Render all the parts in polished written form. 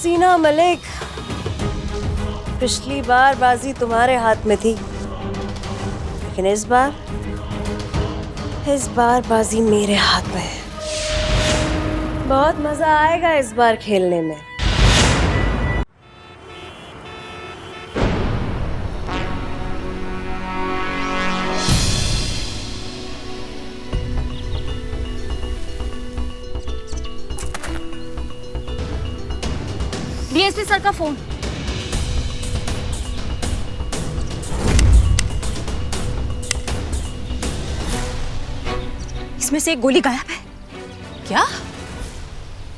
हसीना मलिक, पिछली बार बाजी तुम्हारे हाथ में थी, लेकिन इस बार बाजी मेरे हाथ में है। बहुत मजा आएगा इस बार खेलने में। डीएसपी सर का फोन। इसमें से एक गोली गायब है। क्या?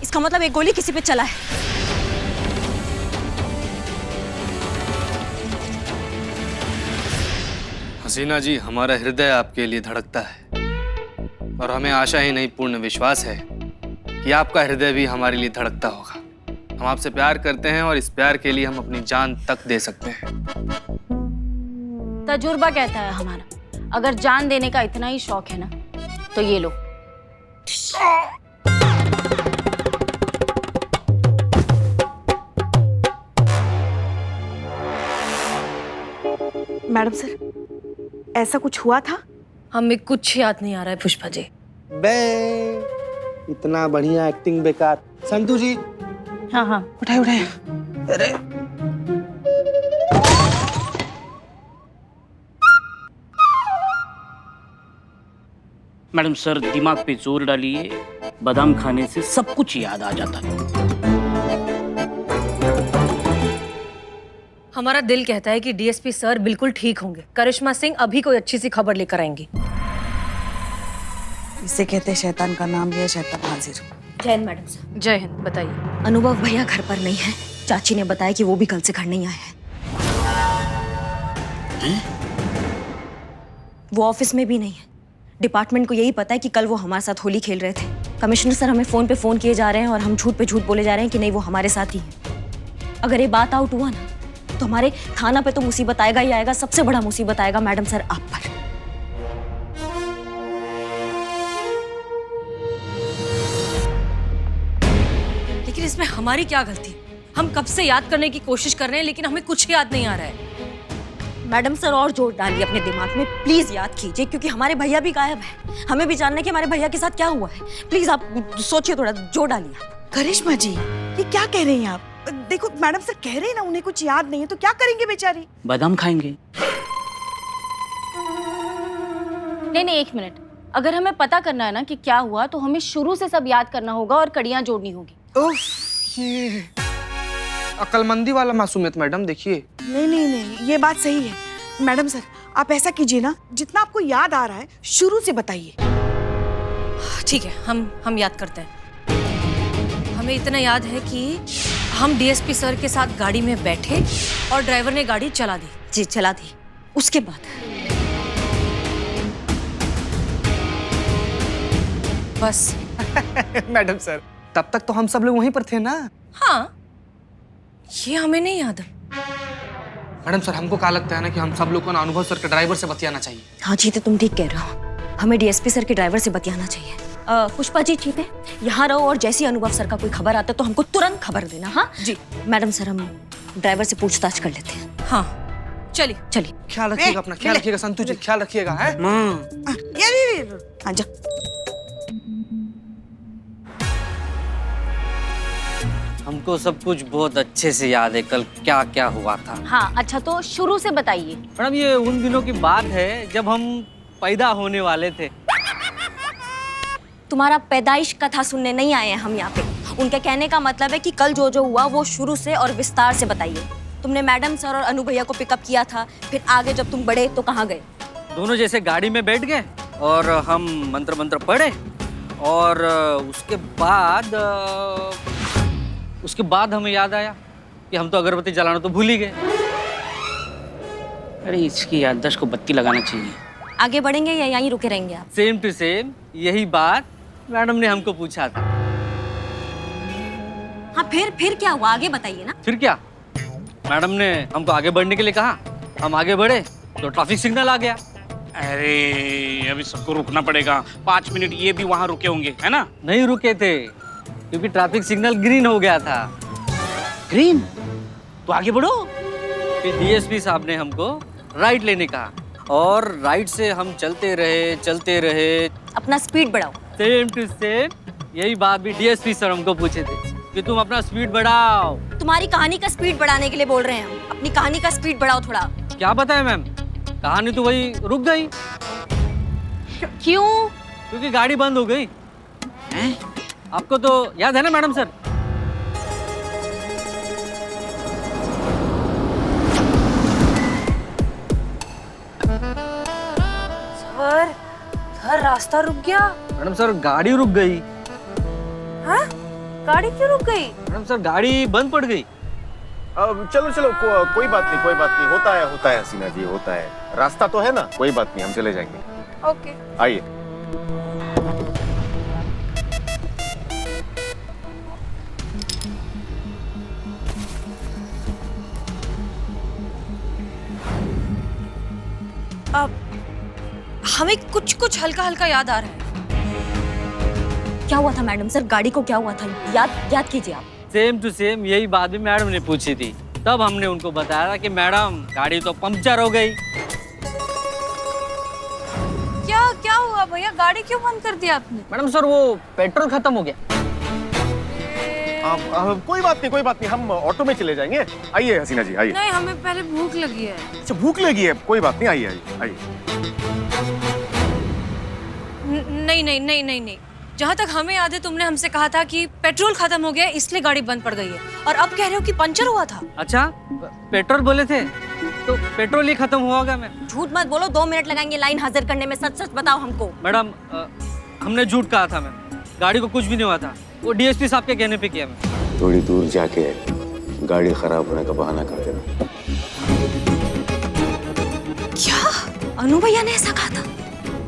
इसका मतलब एक गोली किसी पे चला है। हसीना जी, हमारा हृदय आपके लिए धड़कता है और हमें आशा ही नहीं पूर्ण विश्वास है कि आपका हृदय भी हमारे लिए धड़कता होगा। हम आपसे प्यार करते हैं और इस प्यार के लिए हम अपनी जान तक दे सकते हैं। तजुर्बा कहता है हमारा, अगर जान देने का इतना ही शौक है ना तो ये लो। मैडम सर, ऐसा कुछ हुआ था? हमें कुछ याद नहीं आ रहा है पुष्पा जी। बे इतना बढ़िया एक्टिंग बेकार। संतू जी, हाँ हाँ, उठाए उठाए। अरे मैडम सर, दिमाग पे जोर डालिए, बादाम खाने से सब कुछ याद आ जाता है। हमारा दिल कहता है कि डीएसपी सर बिल्कुल ठीक होंगे। करिश्मा सिंह अभी कोई अच्छी सी खबर लेकर आएंगी। इसे कहते हैं शैतान का नाम लिया शैतान हाजिर। जय हिंद मैडम साहब। जय हिंद। बताइए। अनुभव भैया घर पर नहीं है। चाची ने बताया कि वो भी कल से घर नहीं आए हैं। वो ऑफिस में भी नहीं है। डिपार्टमेंट को यही पता है कि कल वो हमारे साथ होली खेल रहे थे। कमिश्नर सर हमें फोन पे फोन किए जा रहे हैं और हम झूठ पे झूठ बोले जा रहे हैं कि नहीं वो हमारे साथ ही है। अगर ये बात आउट हुआ ना तो हमारे थाना पे तो मुसीबत आएगा ही आएगा। सबसे बड़ा मुसीबत आएगा मैडम सर आप पर। लेकिन इसमें हमारी क्या गलती? हम कब से याद करने की कोशिश कर रहे हैं लेकिन हमें कुछ याद नहीं आ रहा है। मैडम सर और जोर डालिए अपने दिमाग में, प्लीज याद कीजिए, क्योंकि हमारे भैया भी गायब है। हमें भी जानना है कि हमारे भैया के साथ क्या हुआ है। प्लीज आप सोचिए, थोड़ा जोर डालिए। करिश्मा जी, ये क्या कह रही हैं आप? देखो मैडम सर कह रहे हैं ना उन्हें कुछ याद नहीं है, तो क्या करेंगे बेचारी? बादाम खाएंगे। नहीं, एक मिनट। अगर हमें पता करना है ना कि क्या हुआ तो हमें शुरू से सब याद करना होगा और कड़ियां जोड़नी होगी। उफ, ये अक्लमंदी वाला मासूमियत मैडम। देखिए, नहीं, ये बात सही है। मैडम सर आप ऐसा कीजिए ना, जितना आपको याद आ रहा है शुरू से बताइए। ठीक है, हम याद करते हैं। हमें इतना याद है कि हम डीएसपी सर के साथ गाड़ी में बैठे और ड्राइवर ने गाड़ी चला दी। जी चला दी। उसके बाद बस। मैडम सर तब तक तो हम सब लोग वहीं पर थे ना। हाँ, ये हमें नहीं याद। मैडम सर हमको क्या लगता है ना कि हम सब लोग को ना अनुभव सर के ड्राइवर से बतियाना चाहिए। हाँ जी, तो तुम ठीक कह रहे हो। हमें डीएसपी सर के ड्राइवर से बतियाना चाहिए। पुष्पा जी ठीक है, यहाँ रहो और जैसे ही अनुभव सर का कोई खबर आता है तो हमको तुरंत खबर देना। हाँ जी मैडम सर, हम ड्राइवर से पूछताछ कर लेते हैं। हाँ चलिए। ख्याल रखिएगा अपना, ख्याल रखिएगा संतू जी, ख्याल रखिएगा। है ये हाँ जा। हमको सब कुछ बहुत अच्छे से याद है कल क्या क्या हुआ था। हाँ अच्छा, तो शुरू से बताइए। मैडम ये उन दिनों की बात है जब हम पैदा होने वाले थे। तुम्हारा पैदाइश कथा सुनने नहीं आए हैं हम यहाँ पे। उनके कहने का मतलब है कि कल जो जो हुआ वो शुरू से और विस्तार से बताइए। तुमने मैडम सर और अनु भैया को पिकअप किया था, फिर आगे जब तुम बढ़े तो कहाँ गए? दोनों जैसे गाड़ी में बैठ गए और हम मंत्र मंत्र पढ़े और उसके बाद हमें याद आया कि हम तो अगरबत्ती जलाना तो भूल ही गए। अरे इसकी याददाश्त को बत्ती लगाना चाहिए। आगे बढ़ेंगे या यहीं रुके रहेंगे आप? सेम टू सेम यही बात मैडम ने हमको पूछा था। हाँ फिर क्या हुआ, आगे बताइए ना। फिर क्या, मैडम ने हमको आगे बढ़ने के लिए कहा, हम आगे बढ़े तो ट्रैफिक सिग्नल आ गया। अरे अभी सबको रुकना पड़ेगा, 5 मिनट ये भी वहां रुके होंगे, है ना? नहीं रुके थे क्योंकि ट्रैफिक सिग्नल ग्रीन हो गया था। ग्रीन, तो आगे बढ़ो। फिर डीएसपी साहब ने हमको राइट लेने कहा और राइट से हम चलते रहे। अपना स्पीड बढ़ाओ। सेम टू सेम यही बात भी डीएसपी सर हमको पूछे थे कि तुम अपना स्पीड बढ़ाओ। तुम्हारी कहानी का स्पीड बढ़ाने के लिए बोल रहे हैं हम। अपनी कहानी का स्पीड बढ़ाओ थोड़ा। क्या बताएं मैम, कहानी तो वही रुक गई क्यों? क्योंकि गाड़ी बंद हो गई। आपको तो याद है ना मैडम सर? सर रास्ता रुक गया। मैडम सर गाड़ी रुक गई। हाँ? गाड़ी क्यों रुक गई? मैडम सर गाड़ी बंद पड़ गई। चलो चलो कोई बात नहीं, होता है हसीना जी, होता है। रास्ता तो है ना, कोई बात नहीं, हम चले जाएंगे। ओके। आइए। अब हमें कुछ हल्का हल्का याद आ रहा है। क्या हुआ था मैडम सर? गाड़ी को क्या हुआ था? याद कीजिए आप। सेम टू सेम यही बात भी मैडम ने पूछी थी। तब हमने उनको बताया था कि मैडम गाड़ी तो पंक्चर हो गई। क्या हुआ भैया? गाड़ी क्यों बंद कर दिया आपने? मैडम सर वो पेट्रोल खत्म हो गया। कोई बात नहीं, हम ऑटो में चले जाएंगे। आइए हसीना जी, आइए। नहीं, हमें पहले भूख लगी है। अच्छा, भूख लगी है, कोई बात नहीं, आइए। नहीं। जहाँ तक हमें याद है तुमने हमसे कहा था कि पेट्रोल खत्म हो गया इसलिए गाड़ी बंद पड़ गई है, और अब कह रहे हो कि पंचर हुआ था। अच्छा, पेट्रोल बोले थे तो पेट्रोल ही खत्म हुआ होगा। मैं झूठ मत बोलो, 2 मिनट लगाएंगे लाइन हाजिर करने में। सच बताओ हमको। मैडम हमने झूठ कहा था मैम, गाड़ी को कुछ भी नहीं हुआ था। वो डीएसपी साहब के कहने पे किया मैं। थोड़ी दूर जाके गाड़ी खराब होने का बहाना कर देना। क्या अनु भैया ने ऐसा कहा था?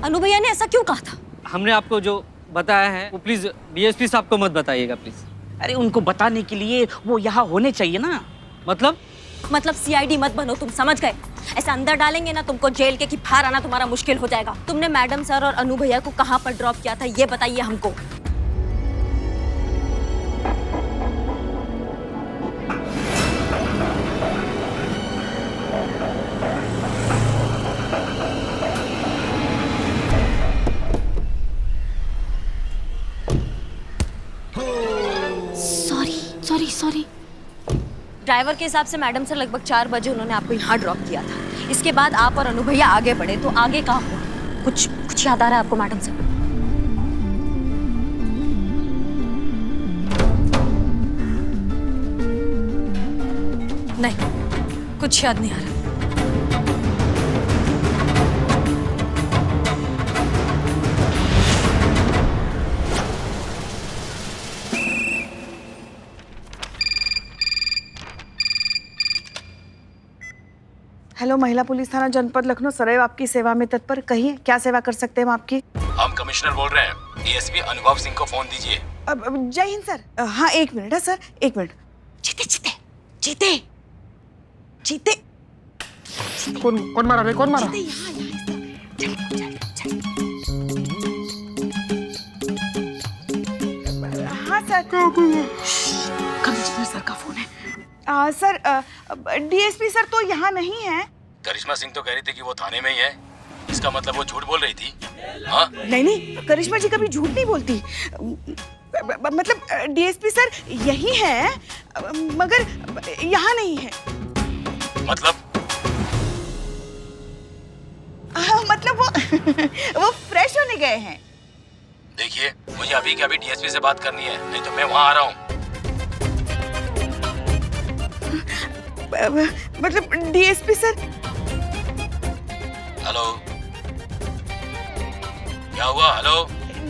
अनु भैया ने ऐसा क्यों कहा था? हमने आपको जो बताया है वो प्लीज डीएसपी साहब को मत बताइएगा प्लीज। अरे उनको बताने के लिए वो यहाँ होने चाहिए ना। मतलब सीआईडी मत बनो, तुम समझ गए? ऐसे अंदर डालेंगे ना तुमको जेल के, कि बाहर आना तुम्हारा मुश्किल हो जाएगा। तुमने मैडम सर और अनु भैया को कहाँ पर ड्रॉप किया था ये बताइए हमको। सॉरी। ड्राइवर के हिसाब से मैडम सर लगभग 4 बजे उन्होंने आपको यहाँ ड्रॉप किया था। इसके बाद आप और अनु भैया आगे बढ़े, तो आगे कहाँ हुआ? कुछ याद आ रहा है आपको मैडम सर? नहीं, कुछ याद नहीं आ रहा। हेलो, महिला पुलिस थाना जनपद लखनऊ सदैव आपकी सेवा में तत्पर। कहिए, क्या सेवा कर सकते हैं हम आपकी? हम कमिश्नर बोल रहे हैं। डीएसपी अनुभव सिंह को फोन दीजिए। अब जय हिंद सर। हाँ, 1 मिनट है सर, 1 मिनट। जीते। कौन मारा रे? कौन मारा? हाँ सर, कमिश्नर सर का फोन है। सर, डीएसपी सर तो यहाँ नहीं है। करिश्मा सिंह तो कह रही थी कि वो थाने में ही है। इसका मतलब वो झूठ बोल रही थी? हाँ? नहीं, करिश्मा जी कभी झूठ नहीं बोलती। मतलब डीएसपी सर यही है, मगर यहाँ नहीं है। मतलब वो फ्रेश होने गए हैं। देखिए, मुझे अभी के अभी डीएसपी से बात करनी है, नहीं तो मैं वहाँ आ रहा हूँ। मतलब डीएसपी सर। हेलो, क्या हुआ? हेलो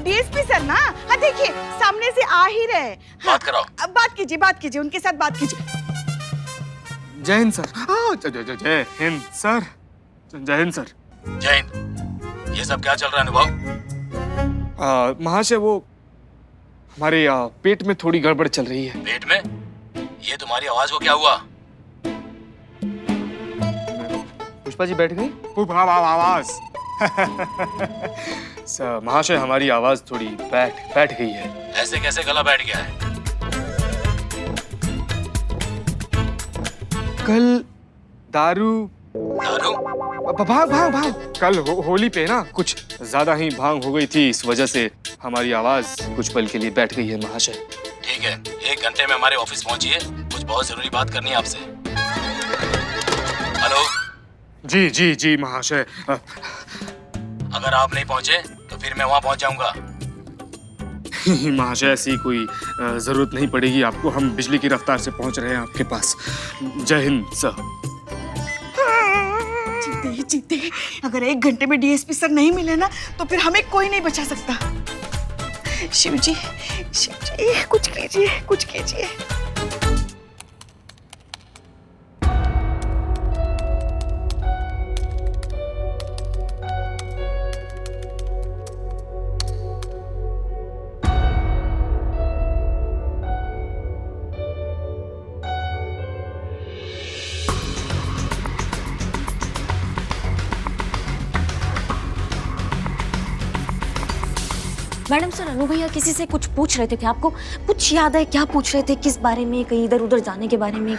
डीएसपी सर ना, हाँ देखिए सामने से आ ही रहे। हाँ, बात कराओ। अब बात कीजिए, उनके साथ बात कीजिए। जय हिंद सर। जय हिंद सर। जय हिंद सर। जय हिंद। ये सब क्या चल रहा है अनुभव? महाशय वो हमारे पेट में थोड़ी गड़बड़ चल रही है। पेट में? ये तुम्हारी आवाज को क्या हुआ? पुष्पा जी बैठ गई? आवाज सर महाशय हमारी आवाज थोड़ी बैठ गई है। ऐसे कैसे गला बैठ गया है? कल दारू दारू? भांग भांग भांग कल होली पे ना कुछ ज्यादा ही भांग हो गई थी, इस वजह से हमारी आवाज कुछ पल के लिए बैठ गई है महाशय। ठीक है, 1 घंटे में हमारे ऑफिस पहुंचिए, कुछ बहुत जरूरी बात करनी है आपसे। हेलो? जी जी जी महाशय। अगर आप नहीं पहुंचे तो फिर मैं वहां पहुंच जाऊंगा। महाशय ऐसी कोई जरूरत नहीं पड़ेगी आपको, हम बिजली की रफ्तार से पहुंच रहे हैं आपके पास। जय हिंद सर। जीते अगर 1 घंटे में डीएसपी सर नहीं मिले ना तो फिर हमें कोई नहीं बचा सकता। शिव जी कुछ कीजिए, कुछ कीजिए। मैडम सर, अनु भैया किसी से कुछ पूछ रहे थे क्या? आपको कुछ याद है क्या पूछ रहे थे? किस बारे में? कहीं इधर उधर जाने के बारे में?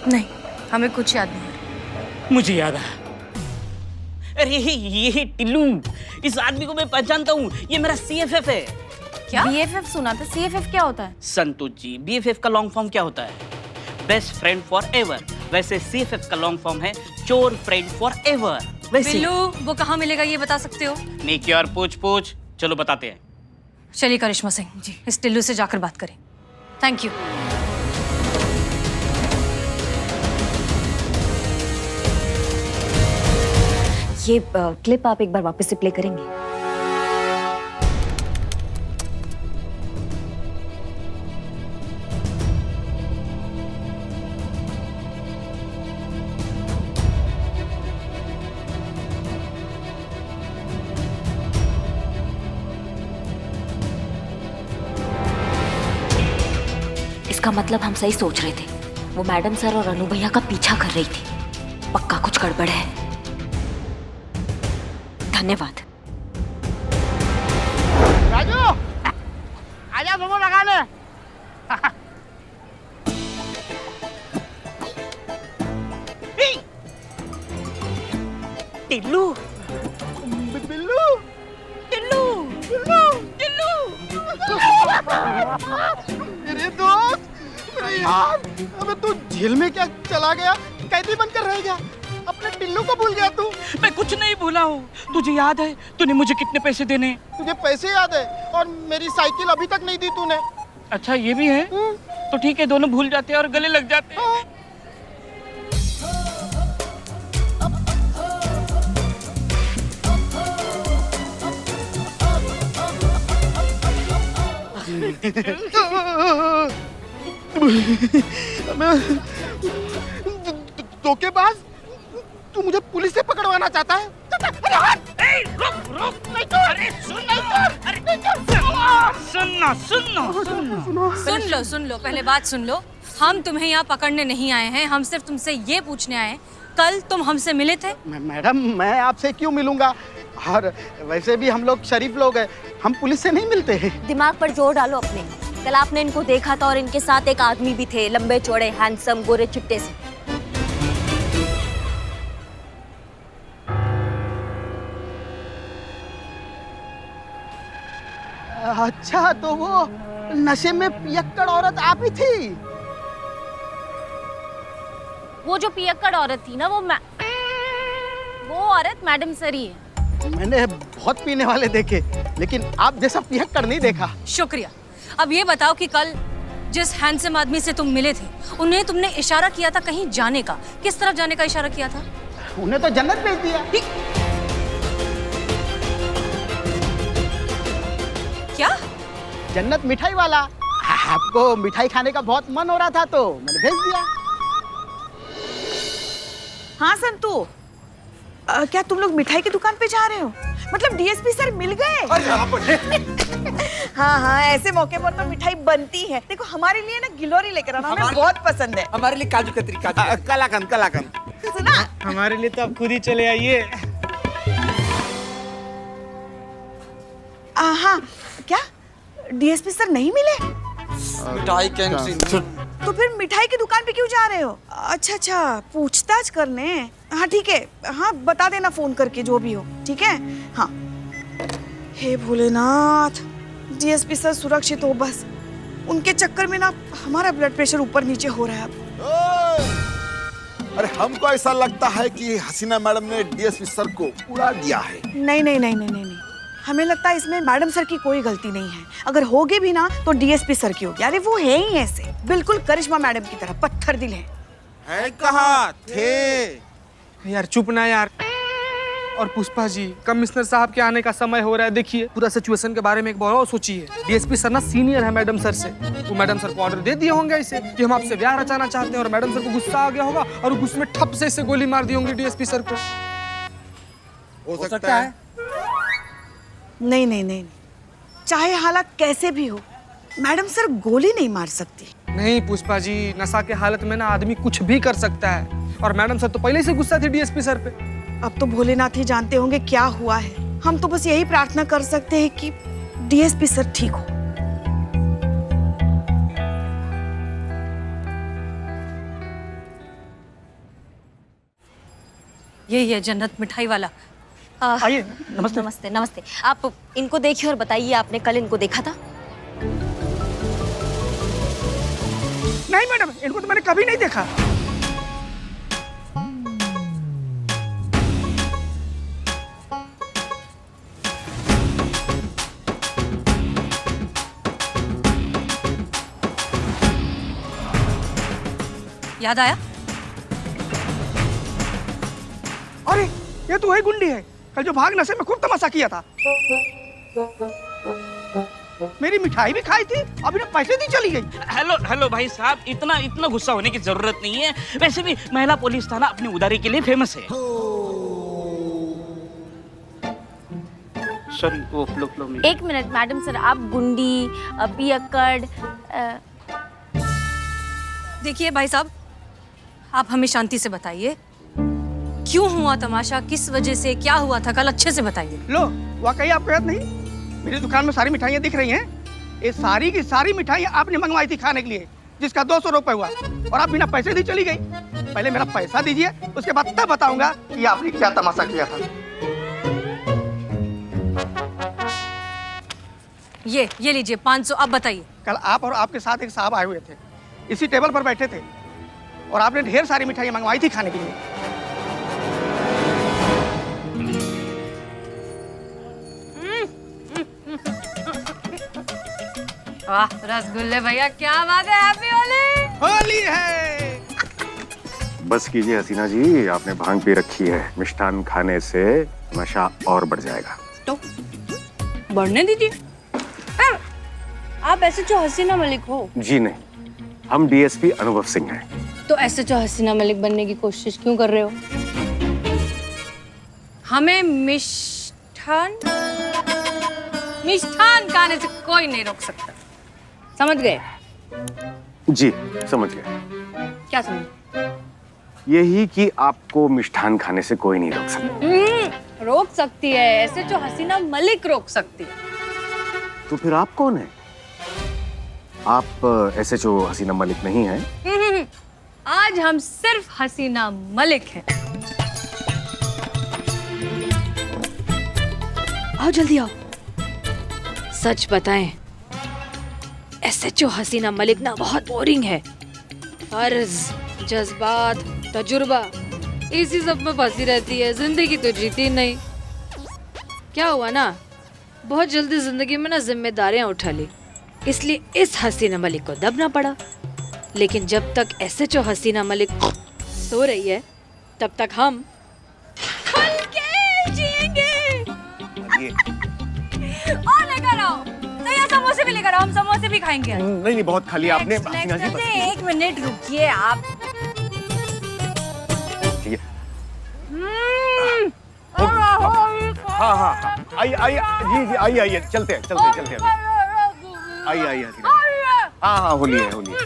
नहीं, हमें कुछ याद नहीं। मुझे याद है। अरे ये टिल्लू, इस आदमी को मैं पहचानता हूँ, ये मेरा CFF है। क्या? BFF सुना था, CFF क्या होता है? संतोष जी, BFF का लॉन्ग फॉर्म क्या होता है? Best friend for ever. वैसे CFF का लॉन्ग फॉर्म है चोर फ्रेंड फॉर एवर। वैसे बिल्लू, वो कहाँ मिलेगा ये बता सकते हो? नेकी और पूछ चलो बताते हैं। चलिए करिश्मा सिंह जी, इस टिल्लू से जाकर बात करें। Thank you. ये क्लिप आप एक बार वापस से प्ले करेंगे? इसका मतलब हम सही सोच रहे थे, वो मैडम सर और अनु भैया का पीछा कर रही थी। पक्का कुछ गड़बड़ है। धन्यवाद। राजू, आजा सुमो लगा ले। टिल्लू, बिल्लू, टिल्लू, टिल्लू। मेरे दोस्त, मेरे यार, अबे तू जेल में क्या चला गया? कैदी बनकर रह गया? अपने टिल्लू को भूल गया तू? मैं कुछ नहीं भूला हूँ। तुझे याद है तूने मुझे कितने पैसे देने? तुझे पैसे याद है और मेरी साइकिल अभी तक नहीं दी तूने। अच्छा ये भी है? तो ठीक है, दोनों भूल जाते हैं और गले लग जाते हैं। धोखेबाज, तू मुझे पुलिस से पकड़वाना चाहता है? रुक, नहीं तो, अरे सुन लो, पहले बात सुन लो। हम तुम्हें यहाँ पकड़ने नहीं आए हैं, हम सिर्फ तुमसे ये पूछने आए हैं, कल तुम हमसे मिले थे? मैडम, मैं आपसे क्यों मिलूंगा? और वैसे भी हम लोग शरीफ लोग हैं, हम पुलिस से नहीं मिलते हैं। दिमाग पर जोर डालो अपने। कल आपने इनको देखा था और इनके साथ एक आदमी भी थे, लंबे चौड़े, हैंडसम, गोरे चिट्टे से। अच्छा, तो वो नशे में पियक्कड़ औरत आप ही थी? वो जो पियक्कड़ औरत थी ना, वो औरत मैडम सर ही है। मैंने बहुत पीने वाले देखे, लेकिन आप जैसा पियक्कड़ नहीं देखा। शुक्रिया। अब ये बताओ कि कल जिस हैंडसम आदमी से तुम मिले थे, उन्हें तुमने इशारा किया था कहीं जाने का, किस तरफ जाने का इशारा किया था? उन्हें तो जन्नत भेज दिया। क्या? जन्नत मिठाई वाला। आपको मिठाई खाने का बहुत मन हो रहा था तो मैंने भेज दिया। हाँ संतू, क्या तुम लोग मिठाई की दुकान पे जा रहे हो? मतलब डीएसपी सर मिल गए? हाँ, ऐसे मौके पर तो मिठाई बनती है। देखो, हमारे लिए ना गिलोरी लेकर आना, हमें बहुत पसंद है। हमारे लिए काजू कतरी, कलाकंद। सुना? हमारे लिए तो आप खुद ही चले आइए। हाँ, क्या डीएसपी सर नहीं मिले? मिठाई कैंटीन। तो फिर मिठाई की दुकान पे क्यों जा रहे हो? अच्छा अच्छा, पूछताछ करने। हाँ ठीक है, हाँ बता देना फोन करके जो भी हो, ठीक है? हाँ। हे भोलेनाथ, डीएसपी सर सुरक्षित हो बस। उनके चक्कर में ना हमारा ब्लड प्रेशर ऊपर नीचे हो रहा है अब। अरे हमको ऐसा लगता है कि हसीना मैडम ने डीएसपी सर को उड़ा दिया है। नहीं नहीं नहीं नहीं नहीं नहीं, हमें लगता है इसमें मैडम सर की कोई गलती नहीं है। अगर होगी भी ना तो डीएसपी सर की होगी। अरे वो है ही ऐसे, बिल्कुल करिश्मा मैडम की तरह पत्थर दिल है। कहाँ थे? यार चुप ना यार। और पुष्पा जी, कमिश्नर साहब के आने का समय हो रहा है। देखिए पूरा सिचुएशन के बारे में एक बार और सोचिए। डीएसपी सर ना सीनियर है मैडम सर से, वो मैडम सर को ऑर्डर दे दिए होंगे इसे कि हम आपसे ब्याह रचाना चाहते हैं, और मैडम सर को गुस्सा आ गया होगा और गुस्से में ठप से इसे गोली मार दी होंगी डीएसपी सर को। हो सकता है। नहीं नहीं नहीं, चाहे हालात कैसे भी हो, मैडम सर गोली नहीं मार सकती। नहीं पुष्पा जी, नशा के हालत में ना आदमी कुछ भी कर सकता है, और मैडम सर तो पहले से गुस्सा थी डीएसपी सर पे। अब तो भोलेनाथ ही जानते होंगे क्या हुआ है। हम तो बस यही प्रार्थना कर सकते हैं कि डीएसपी सर ठीक हो। यही है जन्नत मिठाई वाला। आइए। नमस्ते नमस्ते नमस्ते। आप इनको देखिए और बताइए, आपने कल इनको देखा था? नहीं मैडम, इनको तो मैंने कभी नहीं देखा। याद आया? अरे ये तो वही गुंडी है, कल जो भाग नशे में खूब तमाशा किया था। मेरी मिठाई भी खाई थी, अभी ना पैसे दी चली गई। हेलो हेलो भाई साहब, इतना गुस्सा होने की जरूरत नहीं है। वैसे भी महिला पुलिस थाना अपनी उदारी के लिए फेमस है। सॉरी, वो फ्लो में। एक मिनट मैडम सर, आप गुंडी पियक्कड़ देखिए भाई साहब, आप हमें शांति से बताइए, क्यों हुआ तमाशा, किस वजह से, क्या हुआ था कल, अच्छे से बताइए। लो, वाकई आपको याद नहीं? मेरी दुकान में सारी मिठाइयाँ दिख रही हैं। ये सारी की सारी मिठाइयाँ आपने मंगवाई थी खाने के लिए, जिसका 200 रुपए हुआ, और आप बिना पैसे दी चली गई। पहले मेरा पैसा दीजिए, उसके बाद तब बताऊंगा कि आपने क्या तमाशा किया था। ये लीजिए 500। अब बताइए। कल आप और आपके साथ एक साहब आए हुए थे, इसी टेबल पर बैठे थे, और आपने ढेर सारी मिठाइयाँ मंगवाई थी खाने के लिए। वाह रसगुल्ले भैया, क्या बात है। हैप्पी होली। होली है। बस कीजिए हसीना जी, आपने भांग पी रखी है। मिष्ठान खाने से नशा और बढ़ जाएगा। तो बढ़ने दीजिए। आप ऐसे जो हसीना मलिक हो? जी नहीं, हम डीएसपी अनुभव सिंह हैं। तो ऐसे जो हसीना मलिक बनने की कोशिश क्यों कर रहे हो? हमें मिष्ठान खाने से कोई नहीं रोक सकता। समझ गए? जी समझ गए। क्या समझ? यही कि आपको मिष्ठान खाने से कोई नहीं रोक सकता। रोक सकती है, ऐसे जो हसीना मलिक रोक सकती है। तो फिर आप कौन है? आप ऐसे जो हसीना मलिक नहीं हैं। आज हम सिर्फ हसीना मलिक हैं। आओ जल्दी आओ। सच बताएं, एसएचओ हसीना मलिक ना बहुत बोरिंग है। फर्ज, जज्बात, तजुर्बा, इसी सब में फंसी रहती है, जिंदगी तो जीती नहीं। क्या हुआ ना, बहुत जल्दी जिंदगी में ना जिम्मेदारियां उठा ली, इसलिए इस हसीना मलिक को दबना पड़ा। लेकिन जब तक एसएचओ हसीना मलिक सो रही है, तब तक हम खुल के जिएंगे। और लेकर आओ, तो ये समोसे भी लेकर आओ, हम समोसे भी खाएंगे। नहीं नहीं, बहुत खाली आपने। हसीना जी, बस। एक मिनट रुकिए आप। ठीक है। हाँ हाँ, आइए आइए, जी जी आइए आइए, चलते हैं। आइए आइए हसीना। हाँ हाँ, होली है होली है।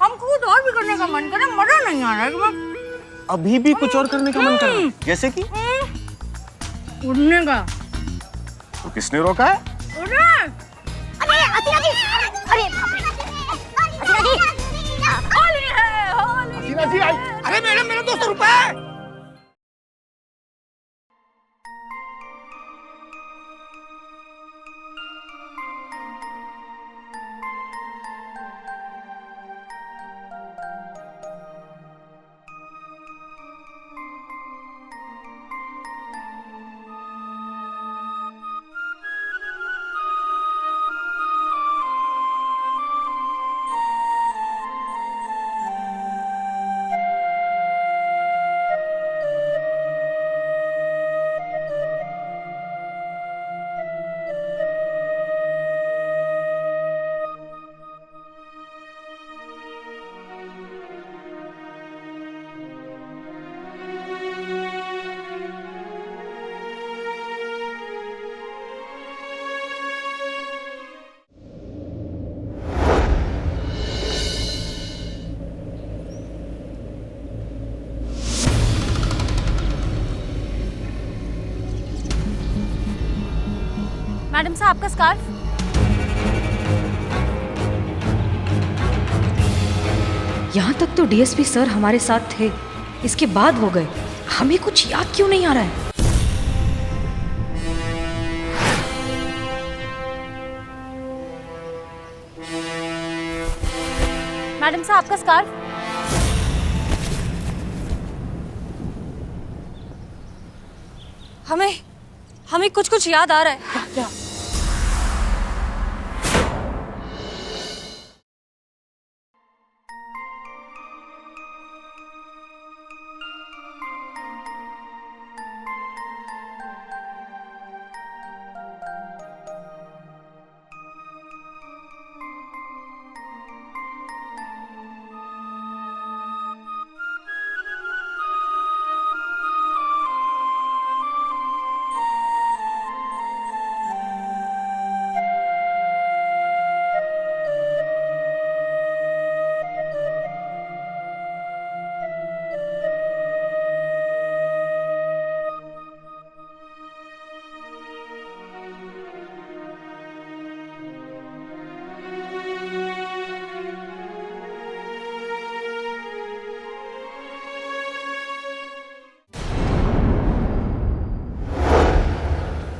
हम खुद और भी करने का मन करे, मजा नहीं आ रहा है। अभी भी कुछ और करने का मन कर रहा है, जैसे कि उड़ने का। तो किसने रोका है? उड़ने। अरे हसीना जी, अरे मैडम साहब आपका स्कार्फ। यहाँ तक तो डीएसपी सर हमारे साथ थे, इसके बाद हो गए, हमें कुछ याद क्यों नहीं आ रहा है? मैडम साहब आपका स्कार्फ। हमें कुछ याद आ रहा है। क्या?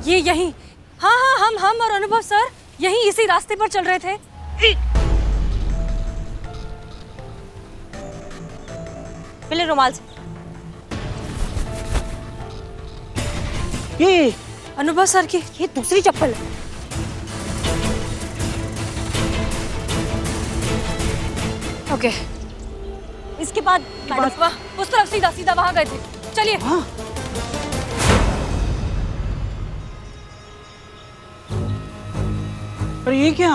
ये यहीं। हाँ, हम और अनुभव सर यहीं इसी रास्ते पर चल रहे थे। पहले रुमाल से। ये अनुभव सर की ये दूसरी चप्पल है। ओके, इसके बाद उस तरफ सीधा वहां गए थे। चलिए। हाँ। अरे ये क्या,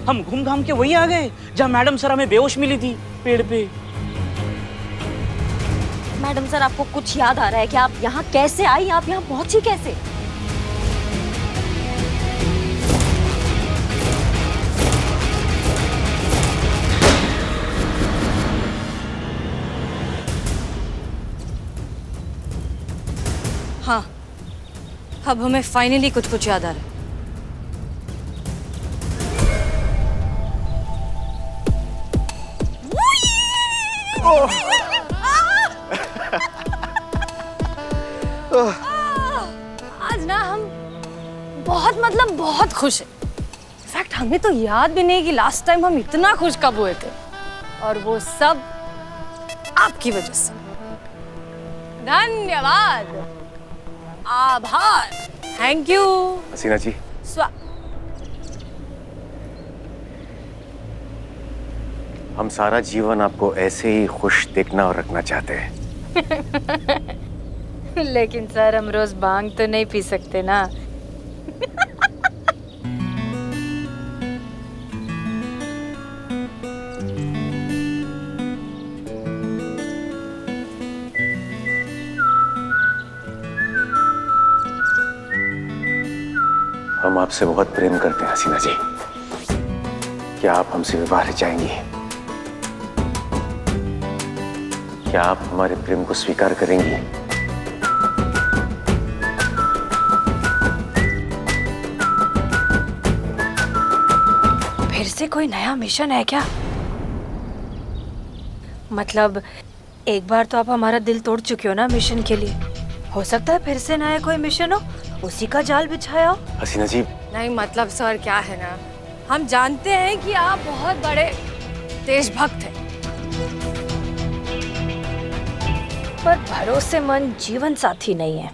हम घूम घाम के वही आ गए जहाँ मैडम सर हमें बेहोश मिली थी पेड़ पे। मैडम सर आपको कुछ याद आ रहा है कि आप यहाँ कैसे आई, आप यहाँ पहुंची कैसे? हाँ, अब हमें फाइनली कुछ याद आ रहा है। आज ना हम बहुत खुश हैं। इनफैक्ट हमें तो याद भी नहीं कि लास्ट टाइम हम इतना खुश कब हुए थे, और वो सब आपकी वजह से। धन्यवाद, आभार, थैंक यू। हसीना जी, हम सारा जीवन आपको ऐसे ही खुश देखना और रखना चाहते हैं। लेकिन सर हम रोज भांग तो नहीं पी सकते ना। हम आपसे बहुत प्रेम करते हैं हसीना जी। क्या आप हमसे विवाह रचाएंगी? क्या आप हमारे प्रेम को स्वीकार करेंगी? फिर से कोई नया मिशन है क्या? मतलब एक बार तो आप हमारा दिल तोड़ चुके हो ना मिशन के लिए। हो सकता है फिर से नया कोई मिशन हो, उसी का जाल बिछाया हो। हसीना जी, नहीं मतलब सर क्या है ना, हम जानते हैं कि आप बहुत बड़े देशभक्त हैं, पर भरोसेमंद जीवन साथी नहीं है।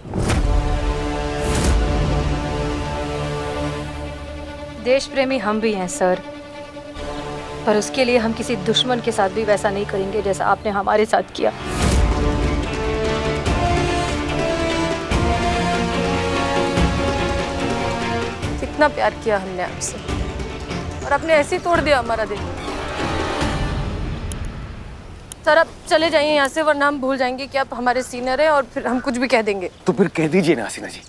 देश प्रेमी हम भी हैं सर, पर उसके लिए हम किसी दुश्मन के साथ भी वैसा नहीं करेंगे जैसा आपने हमारे साथ किया। कितना प्यार किया हमने आपसे, और आपने ऐसे ही तोड़ दिया हमारा दिल। सर आप चले जाइए यहाँ से, वरना हम भूल जाएंगे कि आप हमारे सीनियर हैं और फिर हम कुछ भी कह देंगे। तो फिर कह दीजिए ना हसीना जी,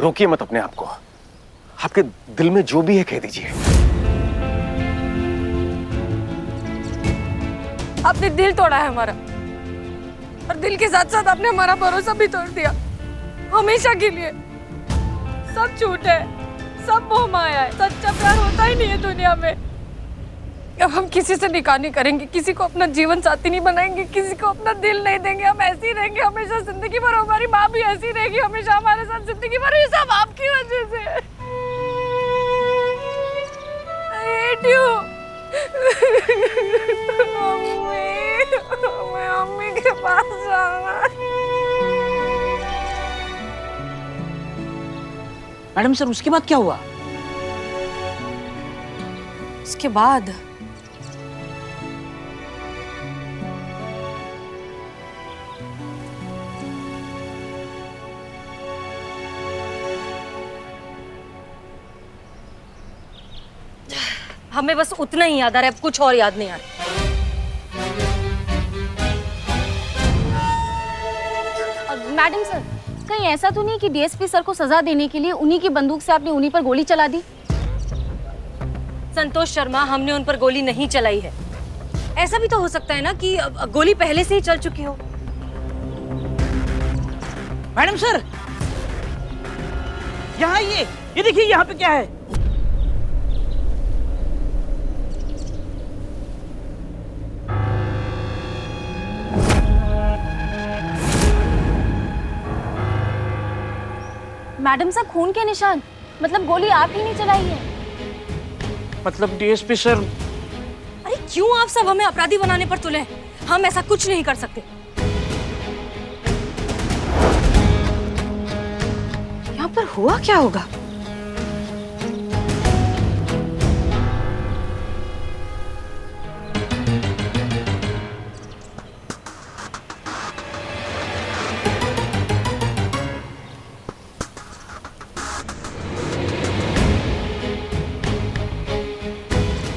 रोकिए मत अपने आप को। आपके दिल में जो भी है कह दीजिए। आपने दिल तोड़ा है हमारा, और दिल के साथ साथ आपने हमारा भरोसा भी तोड़ दिया, हमेशा के लिए। सब झूठ है, सब मोह माया है, सच्चा प्यार होता ही नहीं है दुनिया में। अब हम किसी से निकाह नहीं करेंगे, किसी को अपना जीवन साथी नहीं बनाएंगे, किसी को अपना दिल नहीं देंगे, हम ऐसे ही रहेंगे हमेशा जिंदगी भर। हमारी माँ भी ऐसी रहेगी हमेशा हमारे साथ जिंदगी भर। ये सब आपकी वजह से। I hate you। मैं अम्मी के पास जाना। मैडम सर, उसके बाद क्या हुआ? उसके बाद हमें बस उतना ही याद आ रहा है, अब कुछ और याद नहीं आ रहा। मैडम सर, कहीं ऐसा तो नहीं कि डीएसपी सर को सजा देने के लिए उन्हीं की बंदूक से आपने उन्हीं पर गोली चला दी? संतोष शर्मा, हमने उन पर गोली नहीं चलाई है। ऐसा भी तो हो सकता है ना कि गोली पहले से ही चल चुकी हो। मैडम सर, यहाँ ये देखिए, यहाँ पे क्या है? मैडम सर, खून के निशान, मतलब गोली आप ही नहीं चलाई है? मतलब डीएसपी सर। अरे क्यों आप सब हमें अपराधी बनाने पर तुले? हम ऐसा कुछ नहीं कर सकते। यहाँ पर हुआ क्या होगा?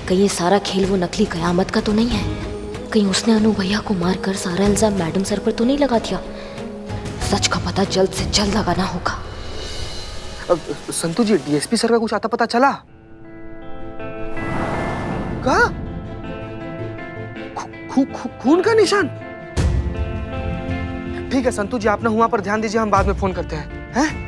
कहीं ये सारा खेल वो नकली कयामत का तो नहीं है? कहीं उसने अनु भैया को मारकर सारा इल्जाम मैडम सर पर तो नहीं लगा दिया? सच का पता जल्द से जल्द लगाना होगा। संतू जी, डीएसपी सर का कुछ आता पता चला? कहा? खून का निशान? ठीक है संतू जी, आप ना वहां पर ध्यान दीजिए, हम बाद में फोन करते हैं। हैं?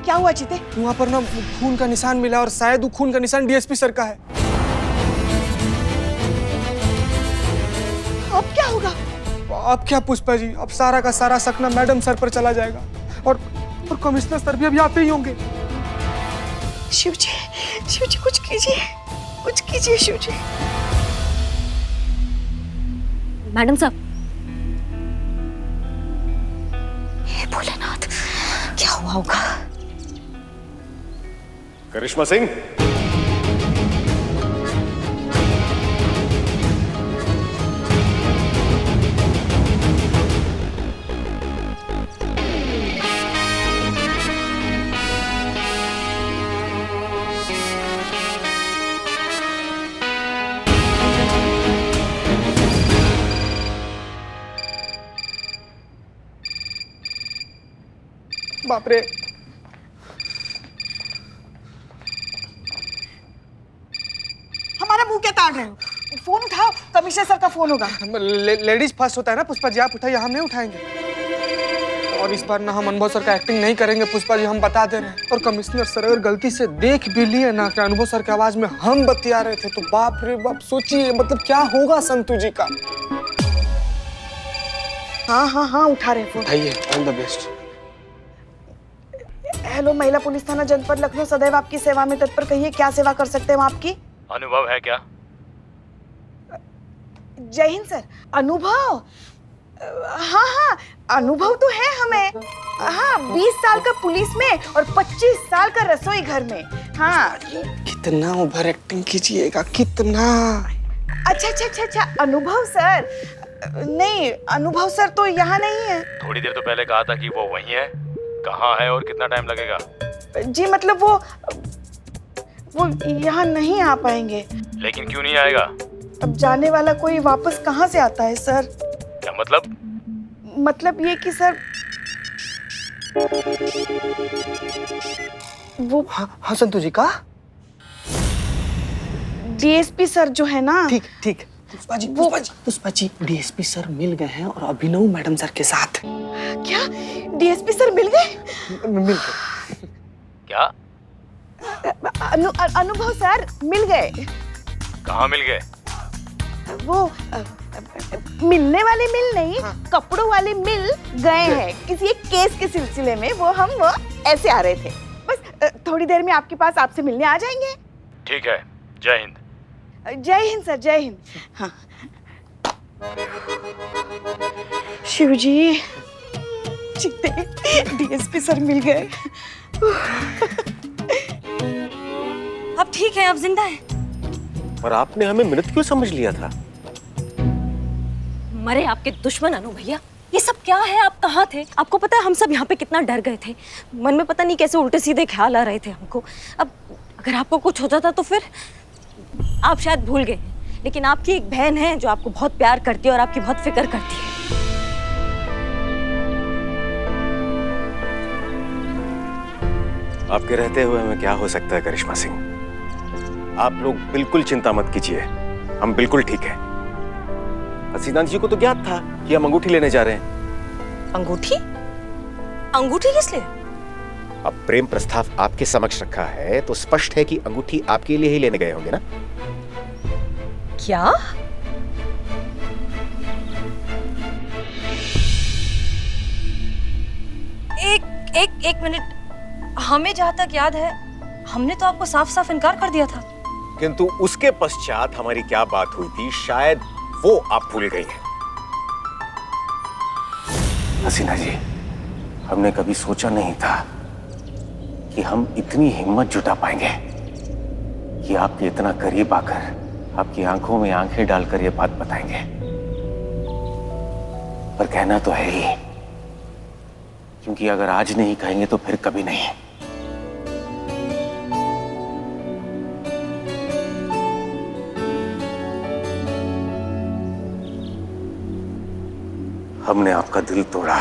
क्या हुआ जीते? वहां पर ना खून का निशान मिला और शायद वो खून का निशान डीएसपी सर का है। अब क्या होगा? अब क्या पुष्पा जी, अब सारा का सारा शक ना मैडम सर पर चला जाएगा और कमिश्नर सर भी अभी आते ही होंगे। शिव जी कुछ कीजिए शिव जी। मैडम साहब, हे भोलेनाथ, क्या हुआ होगा? करिश्मा सिंह, बाप रे, हमारा मुंह क्या ताड़ रहे हो? फोन उठाओ, कमिश्नर सर का फोन होगा। लेडीज फर्स्ट होता है ना पुष्पा जी, आप उठाइए, हम नहीं उठाएंगे। और इस बार ना हम अनुभव सर का एक्टिंग नहीं करेंगे पुष्पा जी, हम बता दे रहे हैं। और कमिश्नर सर अगर गलती से देख भी लिए ना कि अनुभव सर की आवाज में हम बतिया रहे थे, तो बाप रे बाप, सोचिए मतलब क्या होगा संतू जी का। हाँ उठा रहे फोन। उठाइए, ऑल द बेस्ट। हेलो, महिला पुलिस थाना जनपद लखनऊ सदैव आपकी सेवा में तत्पर। कहिए, क्या सेवा कर सकते हैं हम आपकी? अनुभव है क्या? जय हिंद सर। अनुभव? हाँ, अनुभव तो है हमें। हाँ, 20 साल का पुलिस में और 25 साल का रसोई घर में। हाँ। कितना ओवर एक्टिंग कीजिएगा, कितना? अच्छा, अनुभव सर। नहीं, अनुभव सर तो यहाँ नहीं है। थोड़ी देर तो पहले कहा था कि वो वहीं है। कहाँ है और कितना टाइम लगेगा? जी मतलब वो यहाँ नहीं आ पाएंगे। लेकिन क्यों नहीं आएगा? अब जाने वाला कोई वापस कहाँ से आता है सर? क्या मतलब? मतलब ये कि सर वो हाँ संतू जी का डीएसपी सर जो है ना। ठीक पुष्पा जी डीएसपी सर मिल गए हैं और अभिनव मैडम सर के साथ। क्या डीएसपी सर मिल गए? मिल गए। क्या? अनुभव सर मिल गए। कहाँ मिल गए? वो मिलने वाले मिल नहीं, कपड़ों वाले मिल गए हैं किसी एक केस के सिलसिले में। वो ऐसे आ रहे थे, बस थोड़ी देर में आपके पास आपसे मिलने आ जाएंगे। ठीक है, जय हिंद। जय हिंद सर, जय हिंद। हाँ। शिवजी, डीएसपी सर मिल गए। अब ठीक है, अब जिंदा है। पर आपने हमें मृत क्यों समझ लिया था? मरे आपके दुश्मन अनु भैया। ये सब क्या है? आप कहाँ थे? आपको पता है हम सब यहाँ पे कितना डर गए थे। मन में पता नहीं कैसे उल्टे सीधे ख्याल आ रहे थे हमको। अब अगर आपको कुछ हो जाता तो फिर आप शायद भूल गए, लेकिन आपकी एक बहन है जो आपको बहुत प्यार करती है और आपकी बहुत फिक्र करती है। आपके रहते हुए हमें क्या हो सकता है करिश्मा सिंह? आप लोग बिल्कुल चिंता मत कीजिए, हम बिल्कुल ठीक है। हसीना जी को तो ज्ञात था कि हम अंगूठी लेने जा रहे हैं। अंगूठी? अंगूठी किस लिए? अब प्रेम प्रस्ताव आपके समक्ष रखा है तो स्पष्ट है कि अंगूठी आपके लिए ही लेने गए होंगे ना? क्या? एक मिनट, हमें जहां तक याद है हमने तो आपको साफ साफ इनकार कर दिया था। किंतु उसके पश्चात हमारी क्या बात हुई थी शायद वो आप भूल गई हैं। हसीना जी, हमने कभी सोचा नहीं था कि हम इतनी हिम्मत जुटा पाएंगे कि आपके इतना करीब आकर आपकी आंखों में आंखें डालकर ये बात बताएंगे। पर कहना तो है ही, क्योंकि अगर आज नहीं कहेंगे तो फिर कभी नहीं। हमने आपका दिल तोड़ा,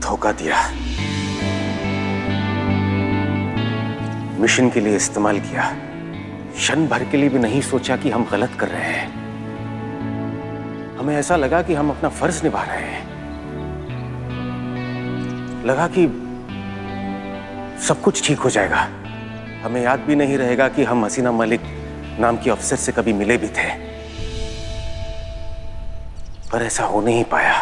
धोखा दिया, मिशन के लिए इस्तेमाल किया, क्षण भर के लिए भी नहीं सोचा कि हम गलत कर रहे हैं। हमें ऐसा लगा कि हम अपना फर्ज निभा रहे हैं, लगा कि सब कुछ ठीक हो जाएगा। हमें याद भी नहीं रहेगा कि हम हसीना मलिक नाम की अफसर से कभी मिले भी थे। पर ऐसा हो नहीं पाया।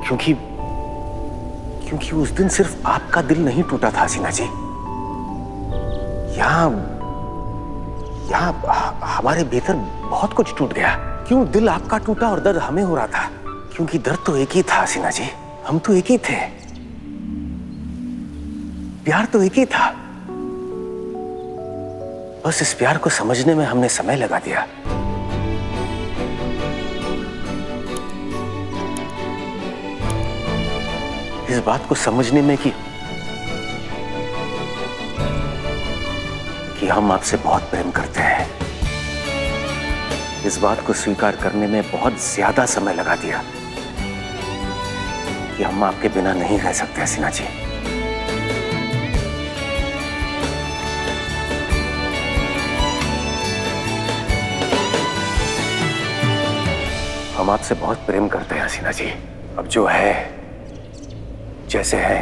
क्योंकि उस दिन सिर्फ आपका दिल नहीं टूटा था हसीना जी, यहाँ हमारे भीतर बहुत कुछ टूट गया। क्यों दिल आपका टूटा और दर्द हमें हो रहा था? क्योंकि दर्द तो एक ही था हसीना जी, हम तो एक ही थे, प्यार तो एक ही था। बस इस प्यार को समझने में हमने समय लगा दिया। इस बात को समझने में कि हम आपसे बहुत प्रेम करते हैं। इस बात को स्वीकार करने में बहुत ज्यादा समय लगा दिया कि हम आपके बिना नहीं रह सकते हसीना जी। हम आपसे बहुत प्रेम करते हैं हसीना जी। अब जो है, जैसे है,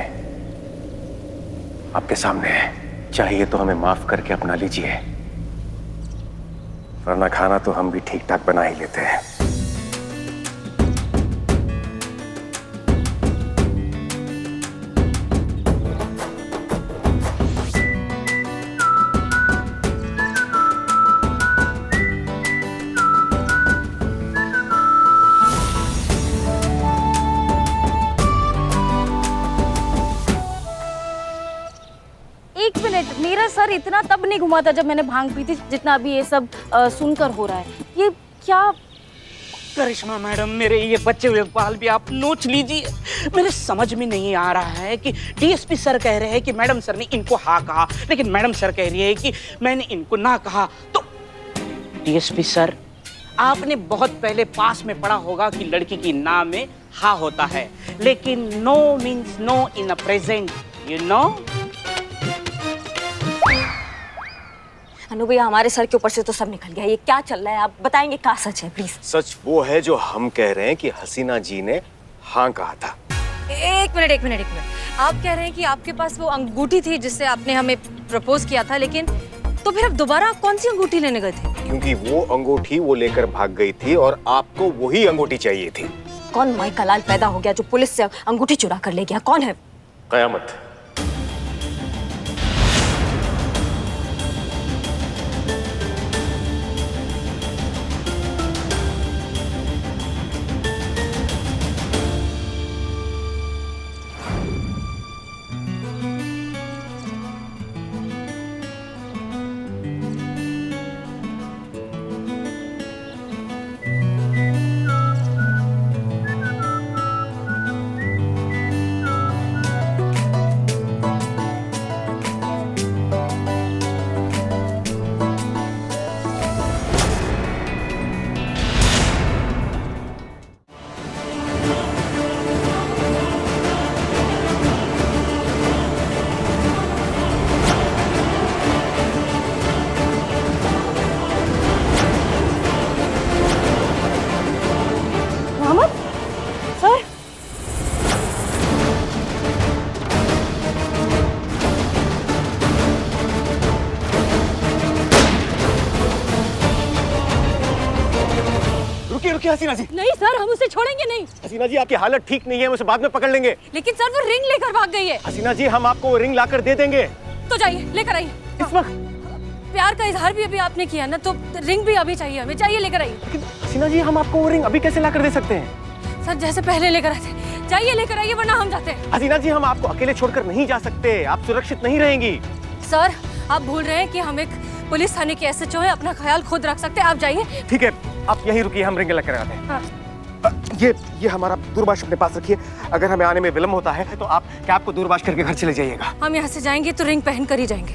आपके सामने है। चाहिए तो हमें माफ करके अपना लीजिए, वरना खाना तो हम भी ठीक ठाक बना ही लेते हैं। एक मिनट, मेरा सर इतना तब नहीं घुमा था जब मैंने भांग पी थी जितना अभी ये सब सुनकर हो रहा है। ये क्या? करिश्मा मैडम, मेरे ये बच्चे हुए बाल भी आप नोच लीजिए। मेरे समझ में नहीं आ रहा है कि डीएसपी सर कह रहे हैं कि मैडम सर ने इनको हाँ कहा, लेकिन मैडम सर कह रही है कि मैंने इनको ना कहा। तो डीएसपी सर, आपने बहुत पहले पास में पढ़ा होगा कि लड़की की ना में हाँ होता है, लेकिन no means no in a present, you know. Anu भैया, हमारे सर के ऊपर से तो सब निकल गया। ये क्या चल रहा है? आप बताएंगे क्या सच है प्लीज? सच वो है जो हम कह रहे हैं कि हसीना जी ने हाँ कहा था। एक मिनट। आप कह रहे हैं कि आपके पास वो अंगूठी थी जिससे आपने हमें प्रपोज किया था, लेकिन तो फिर आप दोबारा कौन सी अंगूठी लेने गए थे? क्योंकि वो अंगूठी वो लेकर भाग गई थी और आपको वही अंगूठी चाहिए थी। कौन माई का लाल पैदा हो गया जो पुलिस से अंगूठी चुरा कर ले गया? कौन है? कयामत। रुकिए हसीना जी। नहीं सर, हम उसे छोड़ेंगे नहीं। हसीना जी, आपकी हालत ठीक नहीं है, हम उसे बाद में पकड़ लेंगे। लेकिन सर वो रिंग लेकर भाग गई है। हसीना जी, हम आपको वो रिंग लाकर दे देंगे। तो जाइए लेकर आइए। इस वक्त प्यार का इजहार भी अभी आपने किया ना, तो रिंग भी अभी चाहिए हमें। चाहिए लेकर आइए। हसीना जी, हम आपको वो रिंग अभी कैसे लाकर दे सकते हैं? सर जैसे पहले लेकर आए थे। चाहिए लेकर आइए वरना हम जाते हैं। हसीना जी, हम आपको अकेले छोड़कर नहीं जा सकते, आप सुरक्षित नहीं रहेंगी। सर आप भूल रहे हैं कि हम एक पुलिस थाने के एसएचओ हैं, अपना ख्याल खुद रख सकते हैं। आप जाइए। ठीक है, आप यहीं रुकिए, हम रिंग लेकर आते हैं। हाँ। ये हमारा दूरभाष अपने पास रखिए। अगर हमें आने में विलम्ब होता है तो आप कैब को दूरभाष करके घर चले जाइएगा। हम यहाँ से जाएंगे तो रिंग पहन कर ही जाएंगे,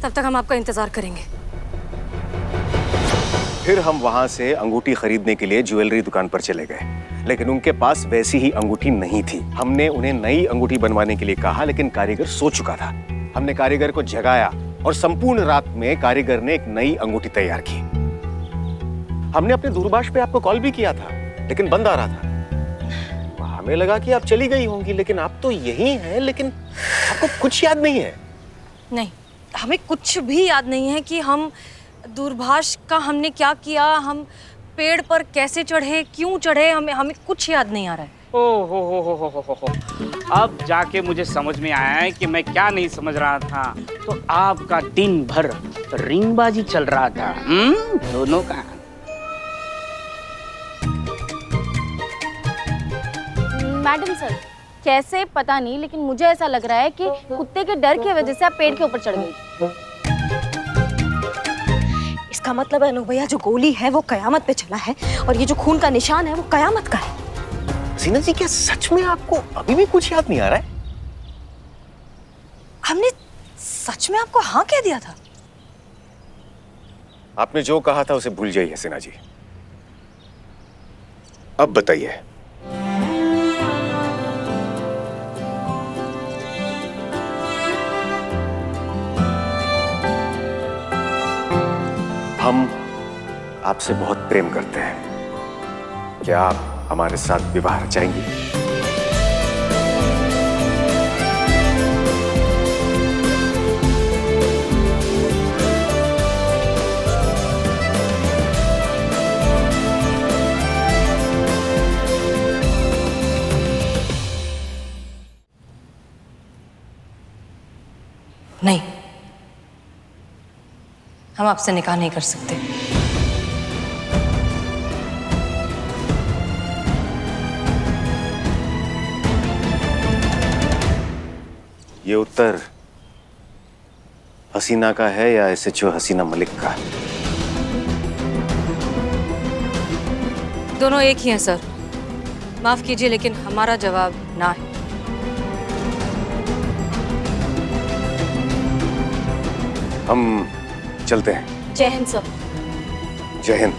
तब तक हम आपका इंतजार करेंगे। फिर हम वहां से अंगूठी खरीदने के लिए ज्वेलरी दुकान पर चले गए, लेकिन उनके पास वैसी ही अंगूठी नहीं थी। हमने उन्हें नई अंगूठी बनवाने के लिए कहा, लेकिन कारीगर सो चुका था। हमने कारीगर को जगाया और संपूर्ण रात में कारीगर ने एक नई अंगूठी तैयार की। हमने अपने दूरभाष पे आपको कॉल भी किया था, लेकिन बंद आ रहा था। हमें लगा कि आप चली गई होंगी, लेकिन आप तो यहीं हैं, लेकिन आपको कुछ याद नहीं है। नहीं, हमें कुछ भी याद नहीं है कि हम दूरभाष का हमने क्या किया, हम पेड़ पर कैसे चढ़े, क्यों चढ़े, हमें कुछ याद नहीं आ रहा है। ओ हो। अब जाके मुझे समझ में आया है कि मैं क्या नहीं समझ रहा था। तो आपका दिन भर रिंगबाजी चल रहा था दोनों का। मैडम सर, कैसे पता नहीं, लेकिन मुझे ऐसा लग रहा है कि कुत्ते के डर की वजह से आप पेड़ के ऊपर चढ़ गई। इसका मतलब है अनु भैया, जो गोली है वो कयामत पे चला है और ये जो खून का निशान है वो कयामत का है। हसीना जी, क्या सच में आपको अभी भी कुछ याद नहीं आ रहा है? हमने सच में आपको हाँ कह दिया था? आपने जो कहा था उसे भूल जाइए हसीना जी। अब बताइए, हम आपसे बहुत प्रेम करते हैं। क्या आप हमारे साथ विवाह रचाएंगी? नहीं, हम आपसे निकाह नहीं कर सकते। ये उत्तर हसीना का है या एसएचओ हसीना मलिक का? दोनों एक ही हैं सर। माफ कीजिए, लेकिन हमारा जवाब ना है। हम चलते हैं। जय हिंद सर। जय हिंद।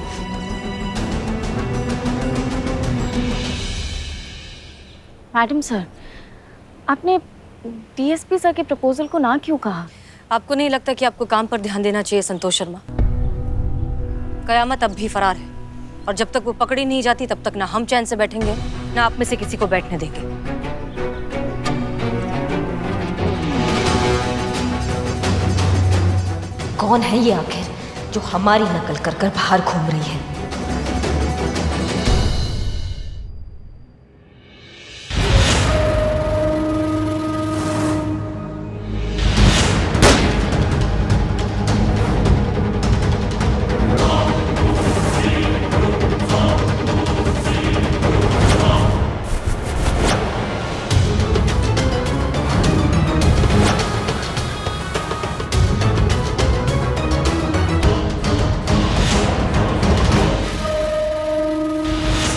मैडम सर, आपने डीएसपी सर के प्रपोजल को ना क्यों कहा? आपको नहीं लगता कि आपको काम पर ध्यान देना चाहिए संतोष शर्मा? कयामत अब भी फरार है और जब तक वो पकड़ी नहीं जाती तब तक ना हम चैन से बैठेंगे ना आप में से किसी को बैठने देंगे। कौन है ये आखिर जो हमारी नकल कर कर बाहर घूम रही है?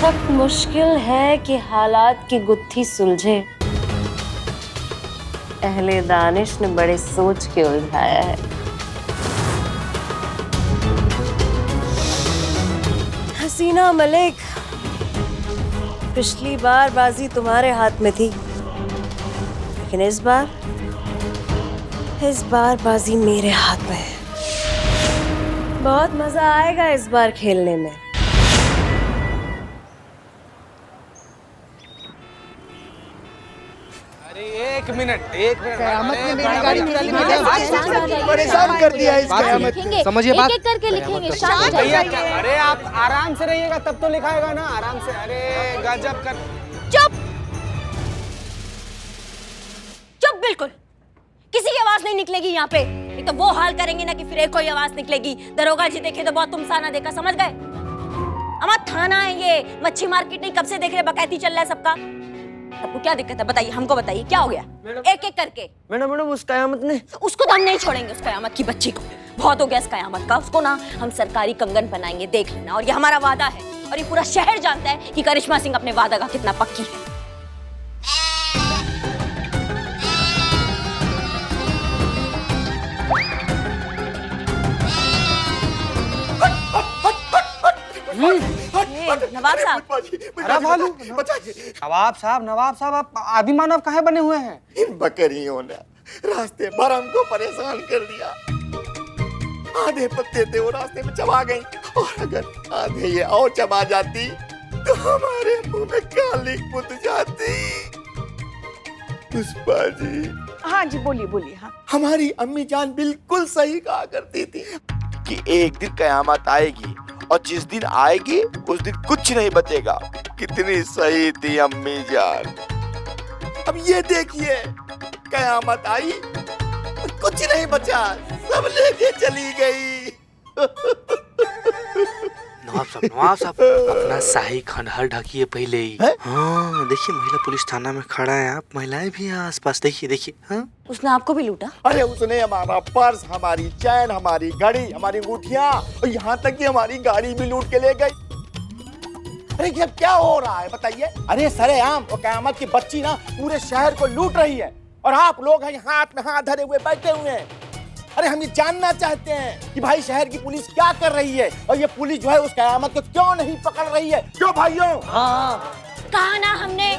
सख्त मुश्किल है कि हालात की गुत्थी सुलझे। अहले दानिश ने बड़े सोच के उलझाया है। हसीना मलिक, पिछली बार बाजी तुम्हारे हाथ में थी, लेकिन इस बार बाजी मेरे हाथ में है। बहुत मजा आएगा इस बार खेलने में। एक मिनट कयामत ने मेरी गाड़ी चुरा ली, मुझे परेशान कर दिया इस कयामत ने। समझिए बात। एक एक करके लिखेंगे, शांत हो भैया जाइए। अरे आप आराम से रहिएगा तब तो लिखाएगा ना, आराम से। अरे गजब कर। चुप चुप, बिल्कुल किसी की आवाज नहीं निकलेगी यहाँ पे। नहीं तो वो हाल करेंगे ना कि फिर एक कोई आवाज निकलेगी। दरोगा जी देखे तो बहुत तुमसाना देखा, समझ गए? हमारा थाना है ये, मच्छी मार्केट नहीं। कब से देख रहे, बकैती चल रहा है सबका। आपको क्या दिक्कत है बताइए, हमको बताइए क्या हो गया? एक एक करके। मैडम उस कयामत ने, उसको तो हम नहीं छोड़ेंगे, उस कयामत की बच्ची को। बहुत हो गया इस कयामत का। उसको ना हम सरकारी कंगन पहनाएंगे, देख लेना। और ये हमारा वादा है, और ये पूरा शहर जानता है कि करिश्मा सिंह अपने वादा का कितना पक्की है। नवाब साहब, नवाब साहब आप आदि मानव काहे बने हुए हैं? इन बकरियों ने रास्ते भर हमको परेशान कर दिया। आधे पत्ते थे वो रास्ते में चबा गई, और अगर आधे ये और चबा जाती तो हमारे मुंह में काली पुत जाती। पुष्पा जी। हाँ जी, बोलिए बोलिए। हाँ, हमारी अम्मी जान बिल्कुल सही कहा करती थी कि एक दिन कयामत आएगी, और जिस दिन आएगी उस दिन कुछ नहीं बचेगा। कितनी सही थी अम्मी जान। अब ये देखिए, कयामत आई और कुछ नहीं बचा, सब लेके चली गई। नवाब साहब अपना शाही खंडहर ढकिए पहले ही। हाँ देखिए, महिला पुलिस थाना में खड़ा है, आप महिलाएं भी हैं आसपास। देखिए। हाँ, उसने आपको भी लूटा? अरे उसने हमारा पर्स, हमारी चैन, हमारी घड़ी, हमारी अंगूठियां, और यहाँ तक कि हमारी गाड़ी भी लूट के ले गई। अरे ये क्या हो रहा है बताइए? अरे सरेआम वो कयामत की बच्ची ना पूरे शहर को लूट रही है, और आप लोग हैं हाथ में हाथ धरे हुए बैठे हुए हैं। अरे हम ये जानना चाहते हैं कि भाई शहर की पुलिस क्या कर रही है, और ये पुलिस जो है उस कयामत को क्यों नहीं पकड़ रही है? क्यों भाइयों? हाँ, कहा ना हमने।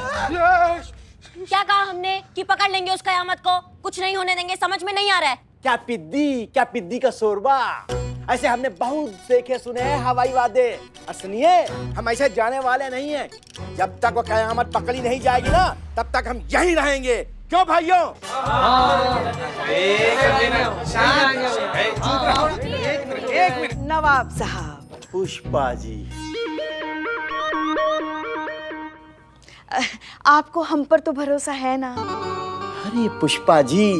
क्या कहा हमने कि पकड़ लेंगे उस कयामत को, कुछ नहीं होने देंगे। समझ में नहीं आ रहा है क्या पिद्दी का शोरबा? ऐसे हमने बहुत देखे सुने हैं हवाई वादे। सुनिए, हम ऐसे जाने वाले नहीं हैं। जब तक वो कयामत पकड़ी नहीं जाएगी ना, तब तक हम यहीं रहेंगे। क्यों भाइयों? एक मिनट नवाब साहब। पुष्पा जी, आपको हम पर तो भरोसा है ना? अरे पुष्पा जी,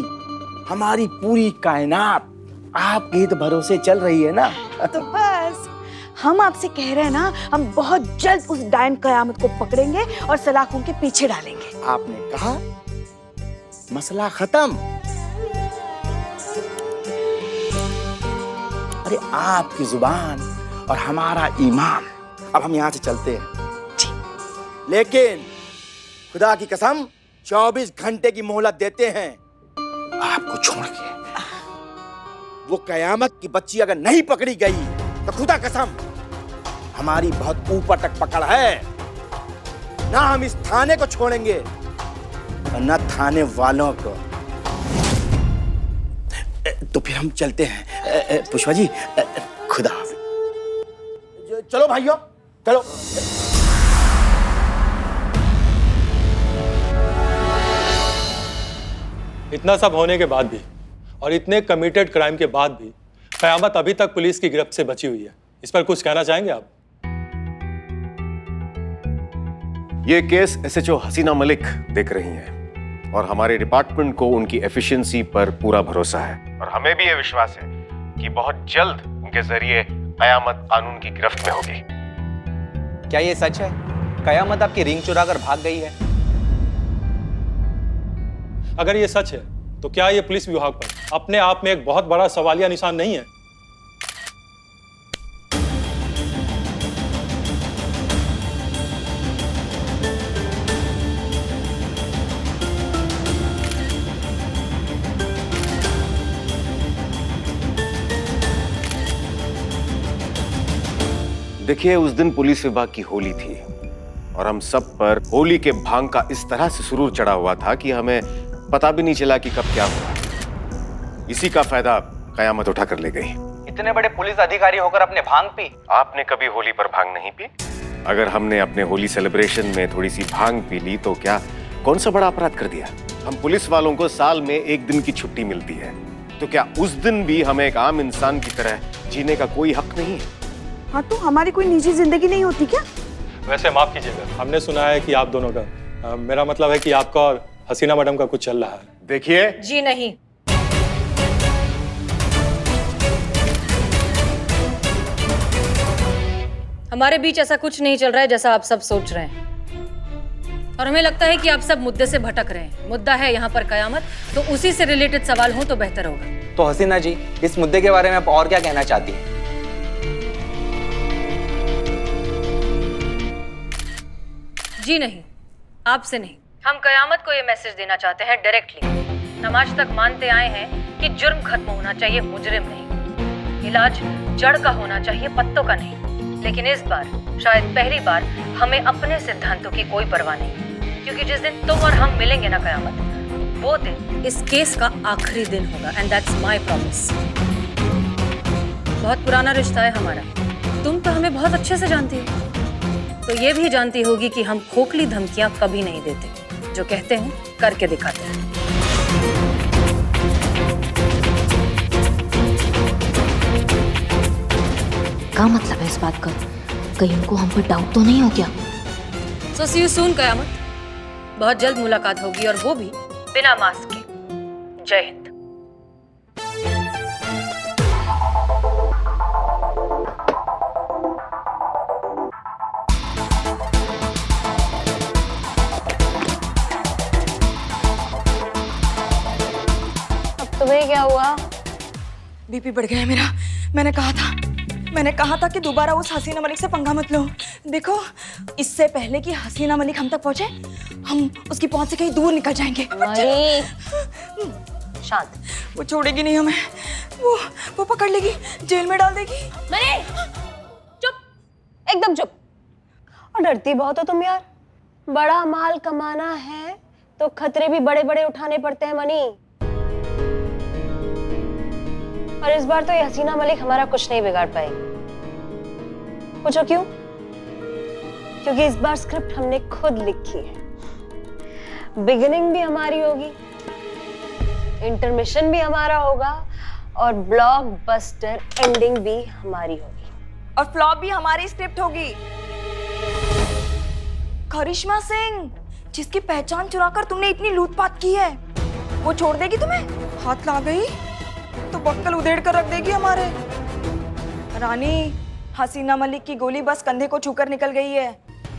हमारी पूरी कायनात आपके ही तो भरोसे चल रही है ना। तो बस हम आपसे कह रहे हैं ना, हम बहुत जल्द उस डायन कयामत को पकड़ेंगे और सलाखों के पीछे डालेंगे। आपने कहा मसला खत्म। अरे आपकी जुबान और हमारा ईमान। अब हम यहाँ से चलते हैं, लेकिन खुदा की कसम 24 घंटे की मोहलत देते हैं आपको छोड़ के। वो कयामत की बच्ची अगर नहीं पकड़ी गई तो खुदा कसम हमारी बहुत ऊपर तक पकड़ है। ना हम इस थाने को छोड़ेंगे और न थाने वालों को। तो फिर हम चलते हैं। पुष्पा जी, खुदा हाफिज। चलो भाइयों, चलो। इतना सब होने के बाद भी और इतने कमिटेड क्राइम के बाद भी कयामत अभी तक पुलिस की गिरफ्त से बची हुई है। इस पर कुछ कहना चाहेंगे आप? ये केस एसएचओ हसीना मलिक देख रही हैं और हमारे डिपार्टमेंट को उनकी एफिशिएंसी पर पूरा भरोसा है और हमें भी ये विश्वास है कि बहुत जल्द उनके जरिए कयामत कानून की गिरफ्त में होगी। क्या ये सच है? कयामत आपकी रिंग चुरा कर भाग गई है? अगर ये सच है तो क्या ये पुलिस विभाग पर अपने आप में एक बहुत बड़ा सवालिया निशान नहीं है? देखिए, उस दिन पुलिस विभाग की होली थी और हम सब पर होली के भांग का इस तरह से सुरूर चढ़ा हुआ था कि हमें पता भी नहीं चला कि कब क्या हुआ। इसी का फायदा कयामत उठा कर ले गई। इतने बड़े पुलिस अधिकारी होकर अपने भांग पी? आपने कभी होली पर भांग नहीं पी? अगर हमने अपने होली सेलिब्रेशन में थोड़ी सी भांग पी ली तो क्या कौन सा बड़ा अपराध कर दिया? हम पुलिस वालों को साल में 1 दिन की छुट्टी मिलती है, तो क्या उस दिन भी हमें एक आम इंसान की तरह जीने का कोई हक नहीं है? हाँ, तो हमारी कोई निजी जिंदगी नहीं होती क्या? वैसे माफ कीजिएगा, हमने सुना है कि आप दोनों का मेरा मतलब है कि आपका और हसीना मैडम का कुछ चल रहा है। देखिए जी नहीं, हमारे बीच ऐसा कुछ नहीं चल रहा है जैसा आप सब सोच रहे हैं। और हमें लगता है कि आप सब मुद्दे से भटक रहे हैं। मुद्दा है यहाँ पर कयामत, तो उसी से रिलेटेड सवाल हो तो बेहतर होगा। तो हसीना जी, इस मुद्दे के बारे में आप और क्या कहना चाहती हैं? जी नहीं, आपसे नहीं। हम कयामत को ये मैसेज देना चाहते हैं डायरेक्टली। हम आज तक मानते आए हैं कि जुर्म खत्म होना चाहिए, मुजरिम नहीं। इलाज जड़ का होना चाहिए, पत्तों का नहीं। लेकिन इस बार, शायद पहली बार, हमें अपने सिद्धांतों की कोई परवाह नहीं। क्योंकि जिस दिन तुम और हम मिलेंगे ना कयामत, वो दिन इस केस का आखिरी दिन होगा। And that's my promise. बहुत पुराना रिश्ता है हमारा। तुम तो हमें बहुत अच्छे से जानती हो, तो ये भी जानती होगी कि हम खोखली धमकियां कभी नहीं देते। जो कहते हैं करके दिखाते हैं। क्या मतलब है इस बात का? कहीं उनको हम पर डाउट तो नहीं हो क्या? सो सी यू सून कयामत। बहुत जल्द मुलाकात होगी, और वो भी बिना मास्क के। जय हिंद। तुम्हें क्या हुआ? बीपी बढ़ गया है मेरा। मैंने कहा था कि दोबारा उस हसीना मलिक से पंगा मत लो। देखो, इससे पहले कि हसीना मलिक हम तक पहुंचे, हम उसकी पहुंच से कहीं दूर निकल जाएंगे। शांत। वो छोड़ेगी नहीं हमें। वो पकड़ लेगी, जेल में डाल देगी। चुप, एकदम चुप। और डरती बहुत हो तुम यार। बड़ा माल कमाना है तो खतरे भी बड़े बड़े उठाने पड़ते हैं मनी। और इस बार तो ये हसीना मलिक हमारा कुछ नहीं बिगाड़ पाएगी। पूछो क्यों? क्योंकि इस बार स्क्रिप्ट हमने खुद लिखी है। बिगिनिंग भी हमारी होगी, इंटरमिशन भी हमारा होगा, और ब्लॉकबस्टर एंडिंग भी हमारी होगी। और फ्लॉप भी हमारी स्क्रिप्ट होगी। करिश्मा सिंह, जिसकी पहचान चुराकर तुमने इतनी लूटपाट की है, वो छोड़ देगी तुम्हें? हाथ ला गई तो बक्कल उधेड़ कर रख देगी हमारे। रानी, हसीना मलिक की गोली बस कंधे को छूकर निकल गई है,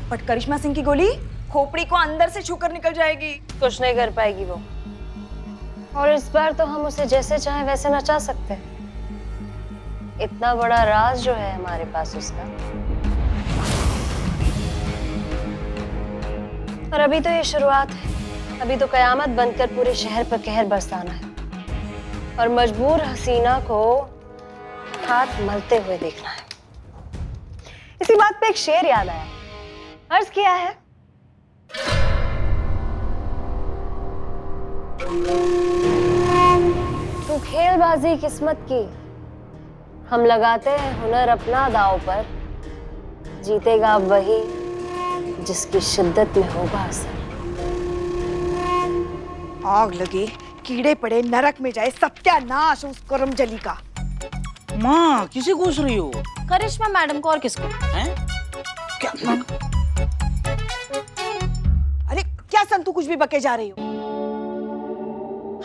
बट करिश्मा सिंह की गोली खोपड़ी को अंदर से छूकर निकल जाएगी। कुछ नहीं कर पाएगी वो। और इस बार तो हम उसे जैसे चाहे वैसे नचा सकते हैं। इतना बड़ा राज जो है हमारे पास उसका। और अभी तो ये शुरुआत है। अभी तो कयामत बनकर पूरे शहर पर कहर बरसाना है, और मजबूर हसीना को हाथ मलते हुए देखना है। इसी बात पे एक शेर याद आया। अर्ज किया है, तू खेलबाजी किस्मत की, हम लगाते हैं हुनर अपना दांव पर, जीतेगा वही जिसकी शिद्दत में होगा असर। आग लगी कीड़े पड़े नरक में जाए, सत्यानाश उस करमजली का। माँ किसे घूस रही हो? करिश्मा मैडम को और किसको? हैं? क्या? अरे क्या संतू कुछ भी बके जा रही हो?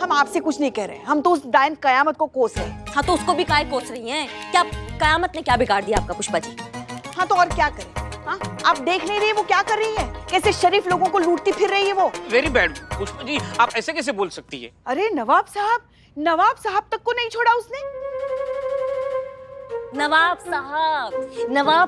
हम आपसे कुछ नहीं कह रहे, हम तो उस डायन कयामत को कोस रहे हैं। हाँ तो उसको भी काहे कोस रही हैं? क्या कयामत ने क्या बिगाड़ दिया आपका पुष्पा जी? हाँ तो और क्या करें? हाँ आप देख नहीं रही वो क्या कर रही है? कैसे शरीफ लोगों को लूटती फिर रही है वो। वेरी बैड पुष्पा जी, आप ऐसे कैसे बोल सकती है? अरे नवाब साहब तक को नहीं छोड़ा उसने। नवाब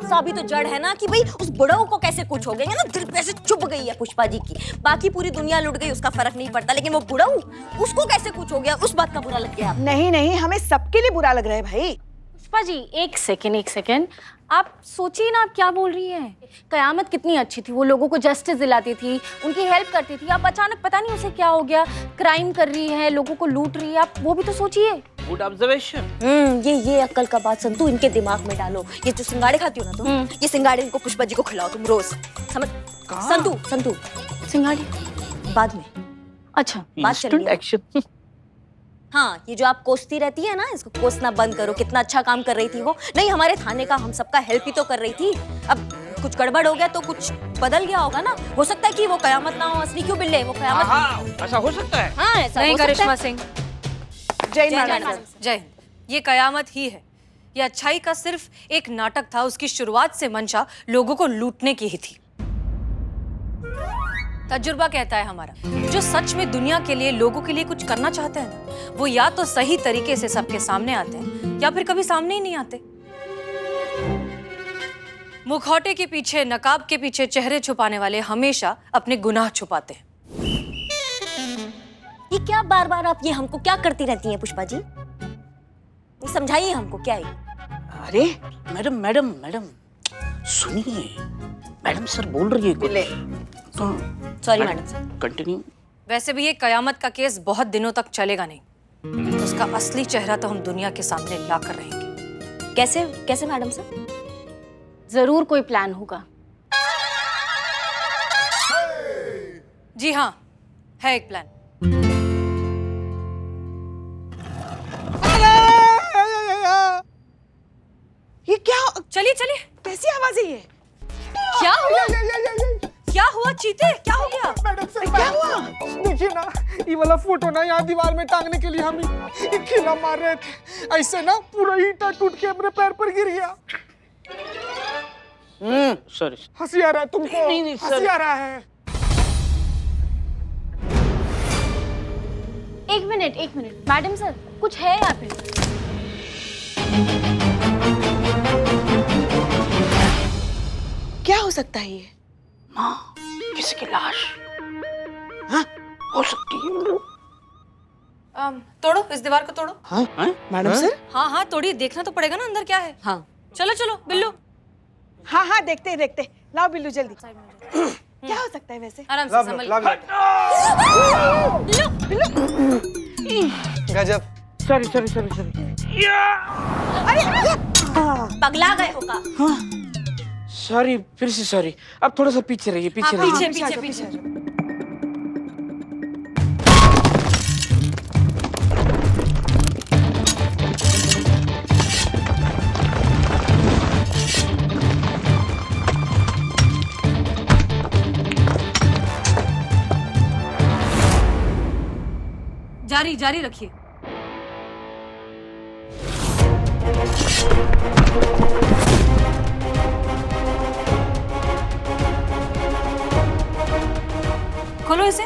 साहब ही तो जड़ है ना कि भाई उस बुढ़ऊ को कैसे कुछ हो गया ना, दिल पे ऐसे चुभ गई है पुष्पा जी की। बाकी पूरी दुनिया लुट गई उसका फर्क नहीं पड़ता, लेकिन वो बुढ़ऊ उसको कैसे कुछ हो गया, उस बात का बुरा लग गया। नहीं हमें सबके लिए बुरा लग रहा है भाई। पुष्पा जी एक सेकेंड, आप सोचिए ना आप क्या बोल रही हैं। कयामत कितनी अच्छी थी, वो लोगों को जस्टिस दिलाती थी, उनकी हेल्प करती थी। अब अचानक पता नहीं उसे क्या हो गया, क्राइम कर रही है, लोगों को लूट रही है। आप वो भी तो सोचिए। Good observation. ये अक्ल का बात संतू इनके दिमाग में डालो। ये जो सिंगाड़े खाती हो ना तुम, ये सिंगाड़े इनको पुष्पा जी को खिलाओ तुम रोज, समझ? संतू सिंगाड़े बाद में। अच्छा बात चल रही है। हाँ ये जो आप कोसती रहती है ना, इसको कोसना बंद करो। कितना अच्छा काम कर रही थी वो, नहीं हमारे थाने का हम सबका हेल्प ही तो कर रही थी। अब कुछ गड़बड़ हो गया तो कुछ बदल गया होगा ना। हो सकता है कि वो कयामत ना हो, असली क्यों बिल्ले वो कयामत। हाँ, ऐसा हो सकता है। हाँ ऐसा नहीं हो सकता है। करिश्मा सिंह, जय जय हिंद। ये कयामत ही है। ये अच्छाई का सिर्फ एक नाटक था। उसकी शुरुआत से मंशा लोगों को लूटने की ही थी। तजुर्बा कहता है हमारा, जो सच में दुनिया के लिए, लोगों के लिए कुछ करना चाहते हैं ना, वो या तो सही तरीके से सबके सामने आते हैं या फिर कभी सामने ही नहीं आते। मुखौटे के पीछे, नकाब के पीछे चेहरे छुपाने वाले हमेशा अपने गुनाह छुपाते हैं। ये क्या बार बार आप ये हमको क्या करती रहती हैं पुष्पा जी? समझाइए हमको क्या है। अरे मैडम सुनिए, मैडम सर बोल रही है कुछ। Sorry madam sir. कंटिन्यू। वैसे भी ये कयामत का केस बहुत दिनों तक चलेगा नहीं। उसका असली चेहरा तो हम दुनिया के सामने ला कर रहेंगे। कैसे मैडम सर? जरूर कोई प्लान होगा। जी हाँ, है एक प्लान। ये क्या? चलिए कैसी आवाज है ये? क्या हुआ? क्या हुआ चीते? क्या हो गया? मैडम सर क्या हुआ? देखिए ना, ये वाला फोटो ना यहाँ दीवार में टांगने के लिए हम खिला मार रहे थे। ऐसे ना पूरा ईंटा टूट के अपने पैर पर गिर गया। सॉरी। हंसी आ रहा है तुमको? नहीं हंसी आ रहा है। एक मिनट मैडम सर, कुछ है यहाँ पे। क्या हो सकता है ये? माँ, किसी की लाश। हाँ, हो सकती है। तोड़ो, इस दीवार को तोड़ो। हाँ? Madam sir? हाँ तोड़िए, देखना तो पड़ेगा ना अंदर क्या है। हाँ चलो बिल्लू। हाँ देखते। लाओ बिल्लू जल्दी। क्या हो सकता है वैसे? आराम से संभल। गजब। सॉरी। अरे पगला गए होगा। सॉरी, फिर से सॉरी। अब थोड़ा सा पीछे रहिए, पीछे। जारी रखिए। खोलो इसे।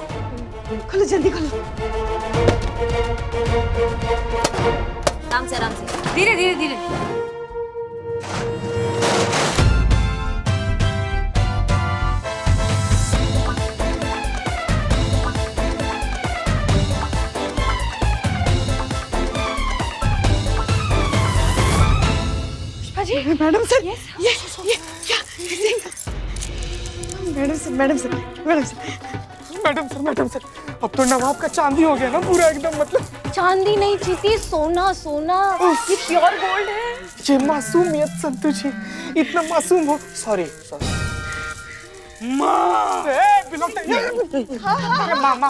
खोलो जल्दी खोलो। आराम से। धीरे। मैडम सर, ये क्या? मैडम सर, अब तो नवाब का चांदी हो गया ना पूरा एकदम। मतलब चांदी नहीं चीती, सोना। ये प्योर गोल्ड है। ये मासूमियत संतू जी, इतना मासूम हो। सॉरी। माँ।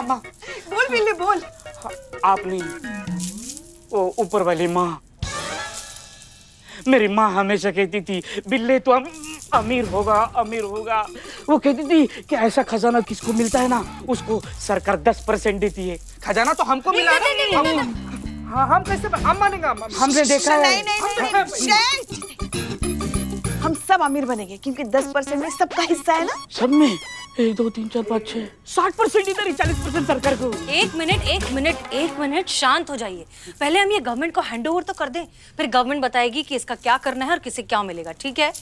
माँ। बोल बिल्ली बोल। आप नहीं, वो ऊपर वाली माँ। मेरी माँ हमेशा कहती थी बिल्ले तो अमीर होगा, अमीर होगा। वो कहती थी कि ऐसा खजाना किसको मिलता है ना, उसको सरकार 10% देती है। खजाना तो हमको मिला ना। हाँ, हम कैसे हम मानेंगे? हमने देखा है। हम सब अमीर बनेंगे क्योंकि 10% में सबका हिस्सा है ना। सब में 1 2 3 4 5 6 60% इधर, 40% सरकार को। एक मिनट शांत हो जाइए। पहले हम ये गवर्नमेंट को हैंडओवर तो कर दें, फिर गवर्नमेंट बताएगी कि इसका क्या करना है और किसे क्या मिलेगा। ठीक है,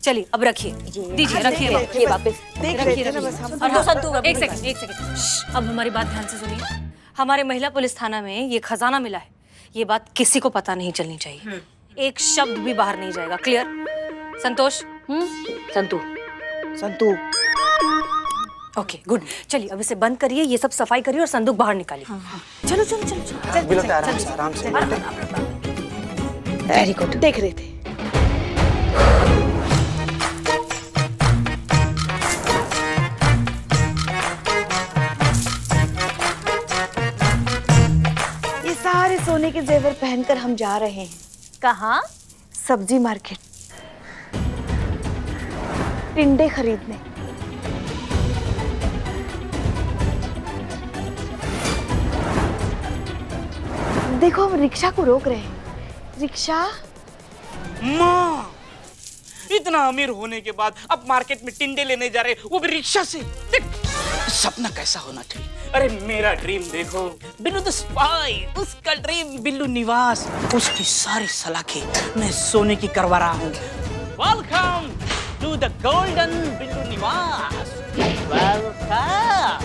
चलिए अब रखिए, दीजिए, रखिए वापस। और हाँ, एक सेकंड। अब हमारी बात ध्यान से सुनिए। हमारे महिला पुलिस थाना में ये खजाना मिला है, ये बात किसी को पता नहीं चलनी चाहिए। एक शब्द भी बाहर नहीं जाएगा। Clear? Santosh? Santu. Okay, good. चलिए अब इसे बंद करिए, ये सब सफाई करिए और संदूक बाहर निकालिए। चलो। बिलोते आराम से। Very good. देख रहे थे। ये सारे सोने के जेवर पहनकर हम जा रहे हैं। कहाँ? सब्जी मार्केट, टिंडे खरीदने। देखो, हम रिक्शा को रोक रहे हैं। रिक्शा। माँ, इतना अमीर होने के बाद अब मार्केट में टिंडे लेने जा रहे, वो भी रिक्शा से। देख, सपना कैसा होना चाहिए। अरे मेरा ड्रीम देखो, बिल्लू द स्पाई, उसका ड्रीम बिल्लू निवास, उसकी सारी सलाखें मैं सोने की करवा रहा हूँ। Welcome to the golden Billu Niwas. Welcome.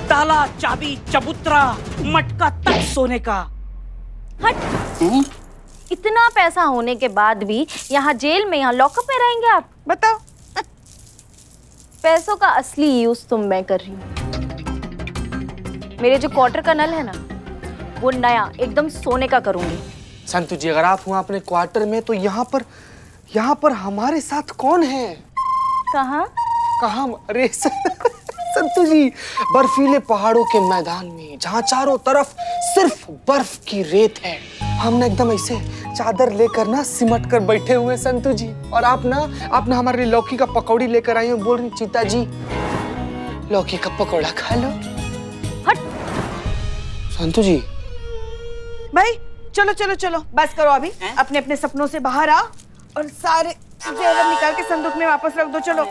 ताला, चाबी, चबूतरा, मटका तक सोने का। हट। इतना पैसा होने के बाद भी यहाँ जेल में, यहाँ लॉकअप में रहेंगे आप? बताओ। पैसों का असली यूज तो मैं कर रही हूँ। मेरे जो क्वार्टर का नल है ना, वो नया एकदम सोने का करूंगी। संतू जी, अगर आप हुआ अपने क्वार्टर में तो यहाँ पर हमारे साथ कौन है? कहाँ? अरे संतू जी, बर्फीले पहाड़ों के मैदान में, जहाँ चारों तरफ सिर्फ बर्फ की रेत है, हम ना एकदम ऐसे चादर लेकर ना सिमट कर बैठे हुए संतू जी। और आप ना हमारे लिए लौकी का पकौड़ी लेकर आई हो, बोल रही चीता जी लौकी का पकौड़ा खा लो। हट। संतू जी। भाई चलो, बस करो अभी। अपने अपने सपनों से बाहर आओ और सारे जेवर निकाल के संदूक में वापस रख दो। चलो।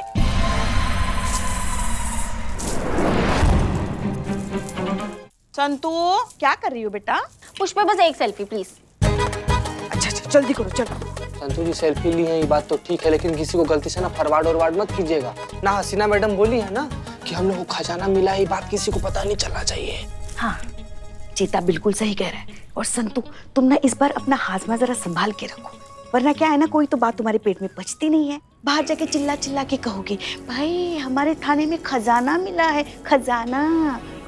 संतू, क्या कर रही हो बेटा? पुष्पा, बस एक सेल्फी प्लीज। अच्छा, जल्दी करो, चलो। संतू जी, सेल्फी ली है ये बात तो ठीक है, लेकिन किसी को गलती से ना फॉरवर्ड मत कीजिएगा ना। हसीना मैडम बोली है ना कि हम लोग को खजाना मिला है, ये बात किसी को पता नहीं चलना चाहिए। हाँ, चीता बिल्कुल सही कह रहा है। और संतू, तुम ना इस बार अपना हाजमा जरा संभाल के रखो, वरना क्या है ना, कोई तो बात तुम्हारे पेट में पचती नहीं है। बाहर जाके चिल्ला के कहोगे, भाई हमारे थाने में खजाना मिला है, खजाना।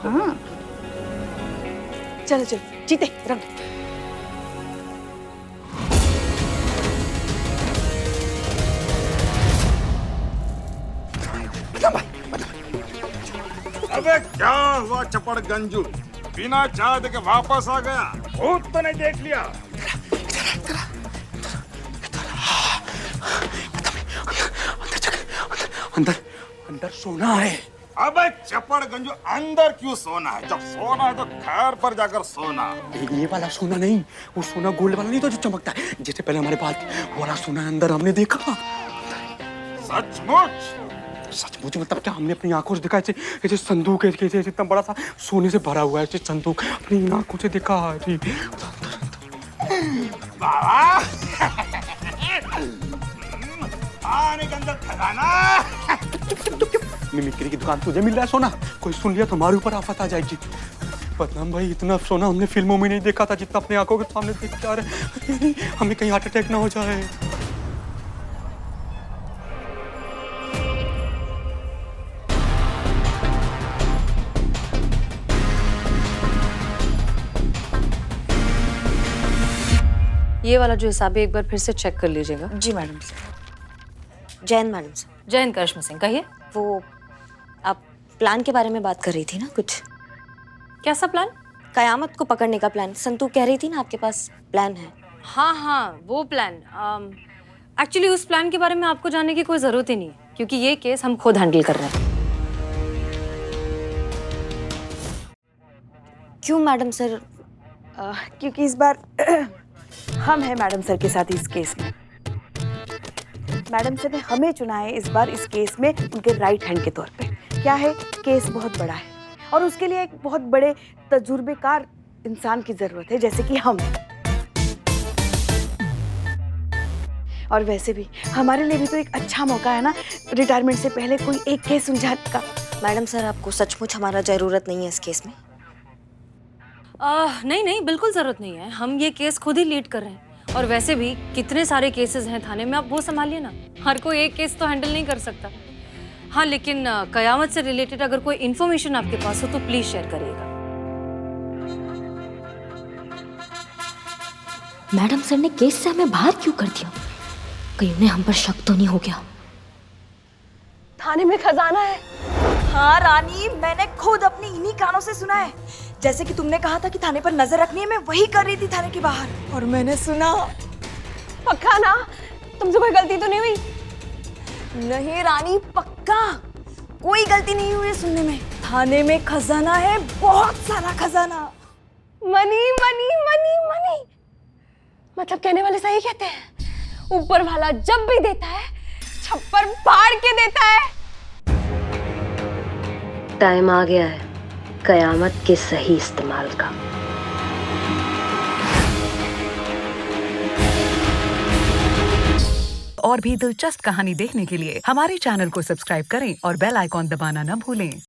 हाँ, चलो जीते रंग। अबे क्या हुआ चपड़ गंजू, बिना चाय देके वापस आ गया? भूत तो नहीं देख लिया? अंदर सोना है। अबे चपड़ गंजू, अंदर क्यों सोना है? जब सोना है तो घर पर जाकर सोना। ये वाला सोना नहीं, वो सोना गोल्ड वाला नहीं तो जो चमकता है, जैसे पहले हमारे पास वो वाला सोना अंदर हमने देखा। सचमुच मतलब क्या? हमने अपनी आंखों से देखा, ऐसे संदूक है, इतना बड़ा सा सोने से भरा हुआ है संदूक, अपनी आंखों से देखा। आने के अंदर खजाना। मिमिक्री की दुकान तुझे मिल रहा है सोना, कोई सुन लिया तो हमारे ऊपर आफत आ जाएगी। बदनाम भाई, इतना सोना हमने फिल्मों में नहीं देखा था जितना अपने आंखों के सामने देख के आ रहे। हमें कहीं हार्ट अटैक ना हो जाए। ये वाला जो हिसाब है एक बार फिर से चेक कर लीजिएगा। जी मैडम। जैन मैडम। जैन करिश्मा सिंह, कहिए। वो आप प्लान के बारे में बात कर रही थी ना कुछ? कैसा प्लान? कयामत को पकड़ने का प्लान, संतू कह रही थी ना आपके पास प्लान है। हाँ हाँ, वो प्लान। एक्चुअली उस प्लान के बारे में आपको जानने की कोई ज़रूरत ही नहीं है, क्योंकि ये केस हम खुद हैंडल कर रहे हैं। क्यों मैडम सर? क्योंकि इस बार हम हैं मैडम सर के साथ इस केस में। मैडम सर ने हमें चुना है इस बार इस केस में उनके राइट हैंड के तौर पे। क्या है, केस बहुत बड़ा है और उसके लिए एक बहुत बड़े तजुर्बेकार इंसान की जरूरत है, जैसे कि हम। और वैसे भी हमारे लिए भी तो एक अच्छा मौका है ना, रिटायरमेंट से पहले कोई एक केस सुलझाने का। मैडम सर, आपको सचमुच हमारा जरूरत नहीं है इस केस में? नहीं नहीं, बिल्कुल ज़रूरत नहीं है। हम ये केस खुद ही लीड कर रहे हैं। और वैसे भी कितने सारे केसेस हैं थाने में, आप वो संभालिए ना। हर कोई एक केस तो हैंडल नहीं कर सकता। हाँ, लेकिन कयामत से रिलेटेड अगर कोई इन्फॉर्मेशन आपके पास हो तो प्लीज शेयर करिएगा। मैडम सर ने केस से हमें बाहर क्यों कर दिया? कहीं उन्हें हम पर शक तो नहीं हो गया? थाने में खजाना है। हाँ रानी, मैंने खुद अपनी इन्हीं कानों से सुना है। जैसे कि तुमने कहा था कि थाने पर नजर रखनी है, मैं वही कर रही थी थाने के बाहर, और मैंने सुना। पक्का ना? तुमसे कोई गलती तो नहीं हुई? नहीं रानी, पक्का कोई गलती नहीं हुई सुनने में। थाने में खजाना है, बहुत सारा खजाना। मनी मनी मनी मनी, मतलब कहने वाले सही कहते हैं, ऊपर वाला जब भी देता है छप्पर फाड़ के देता है। टाइम आ गया है कयामत के सही इस्तेमाल का। और भी दिलचस्प कहानी देखने के लिए हमारे चैनल को सब्सक्राइब करें और बेल आइकॉन दबाना न भूलें।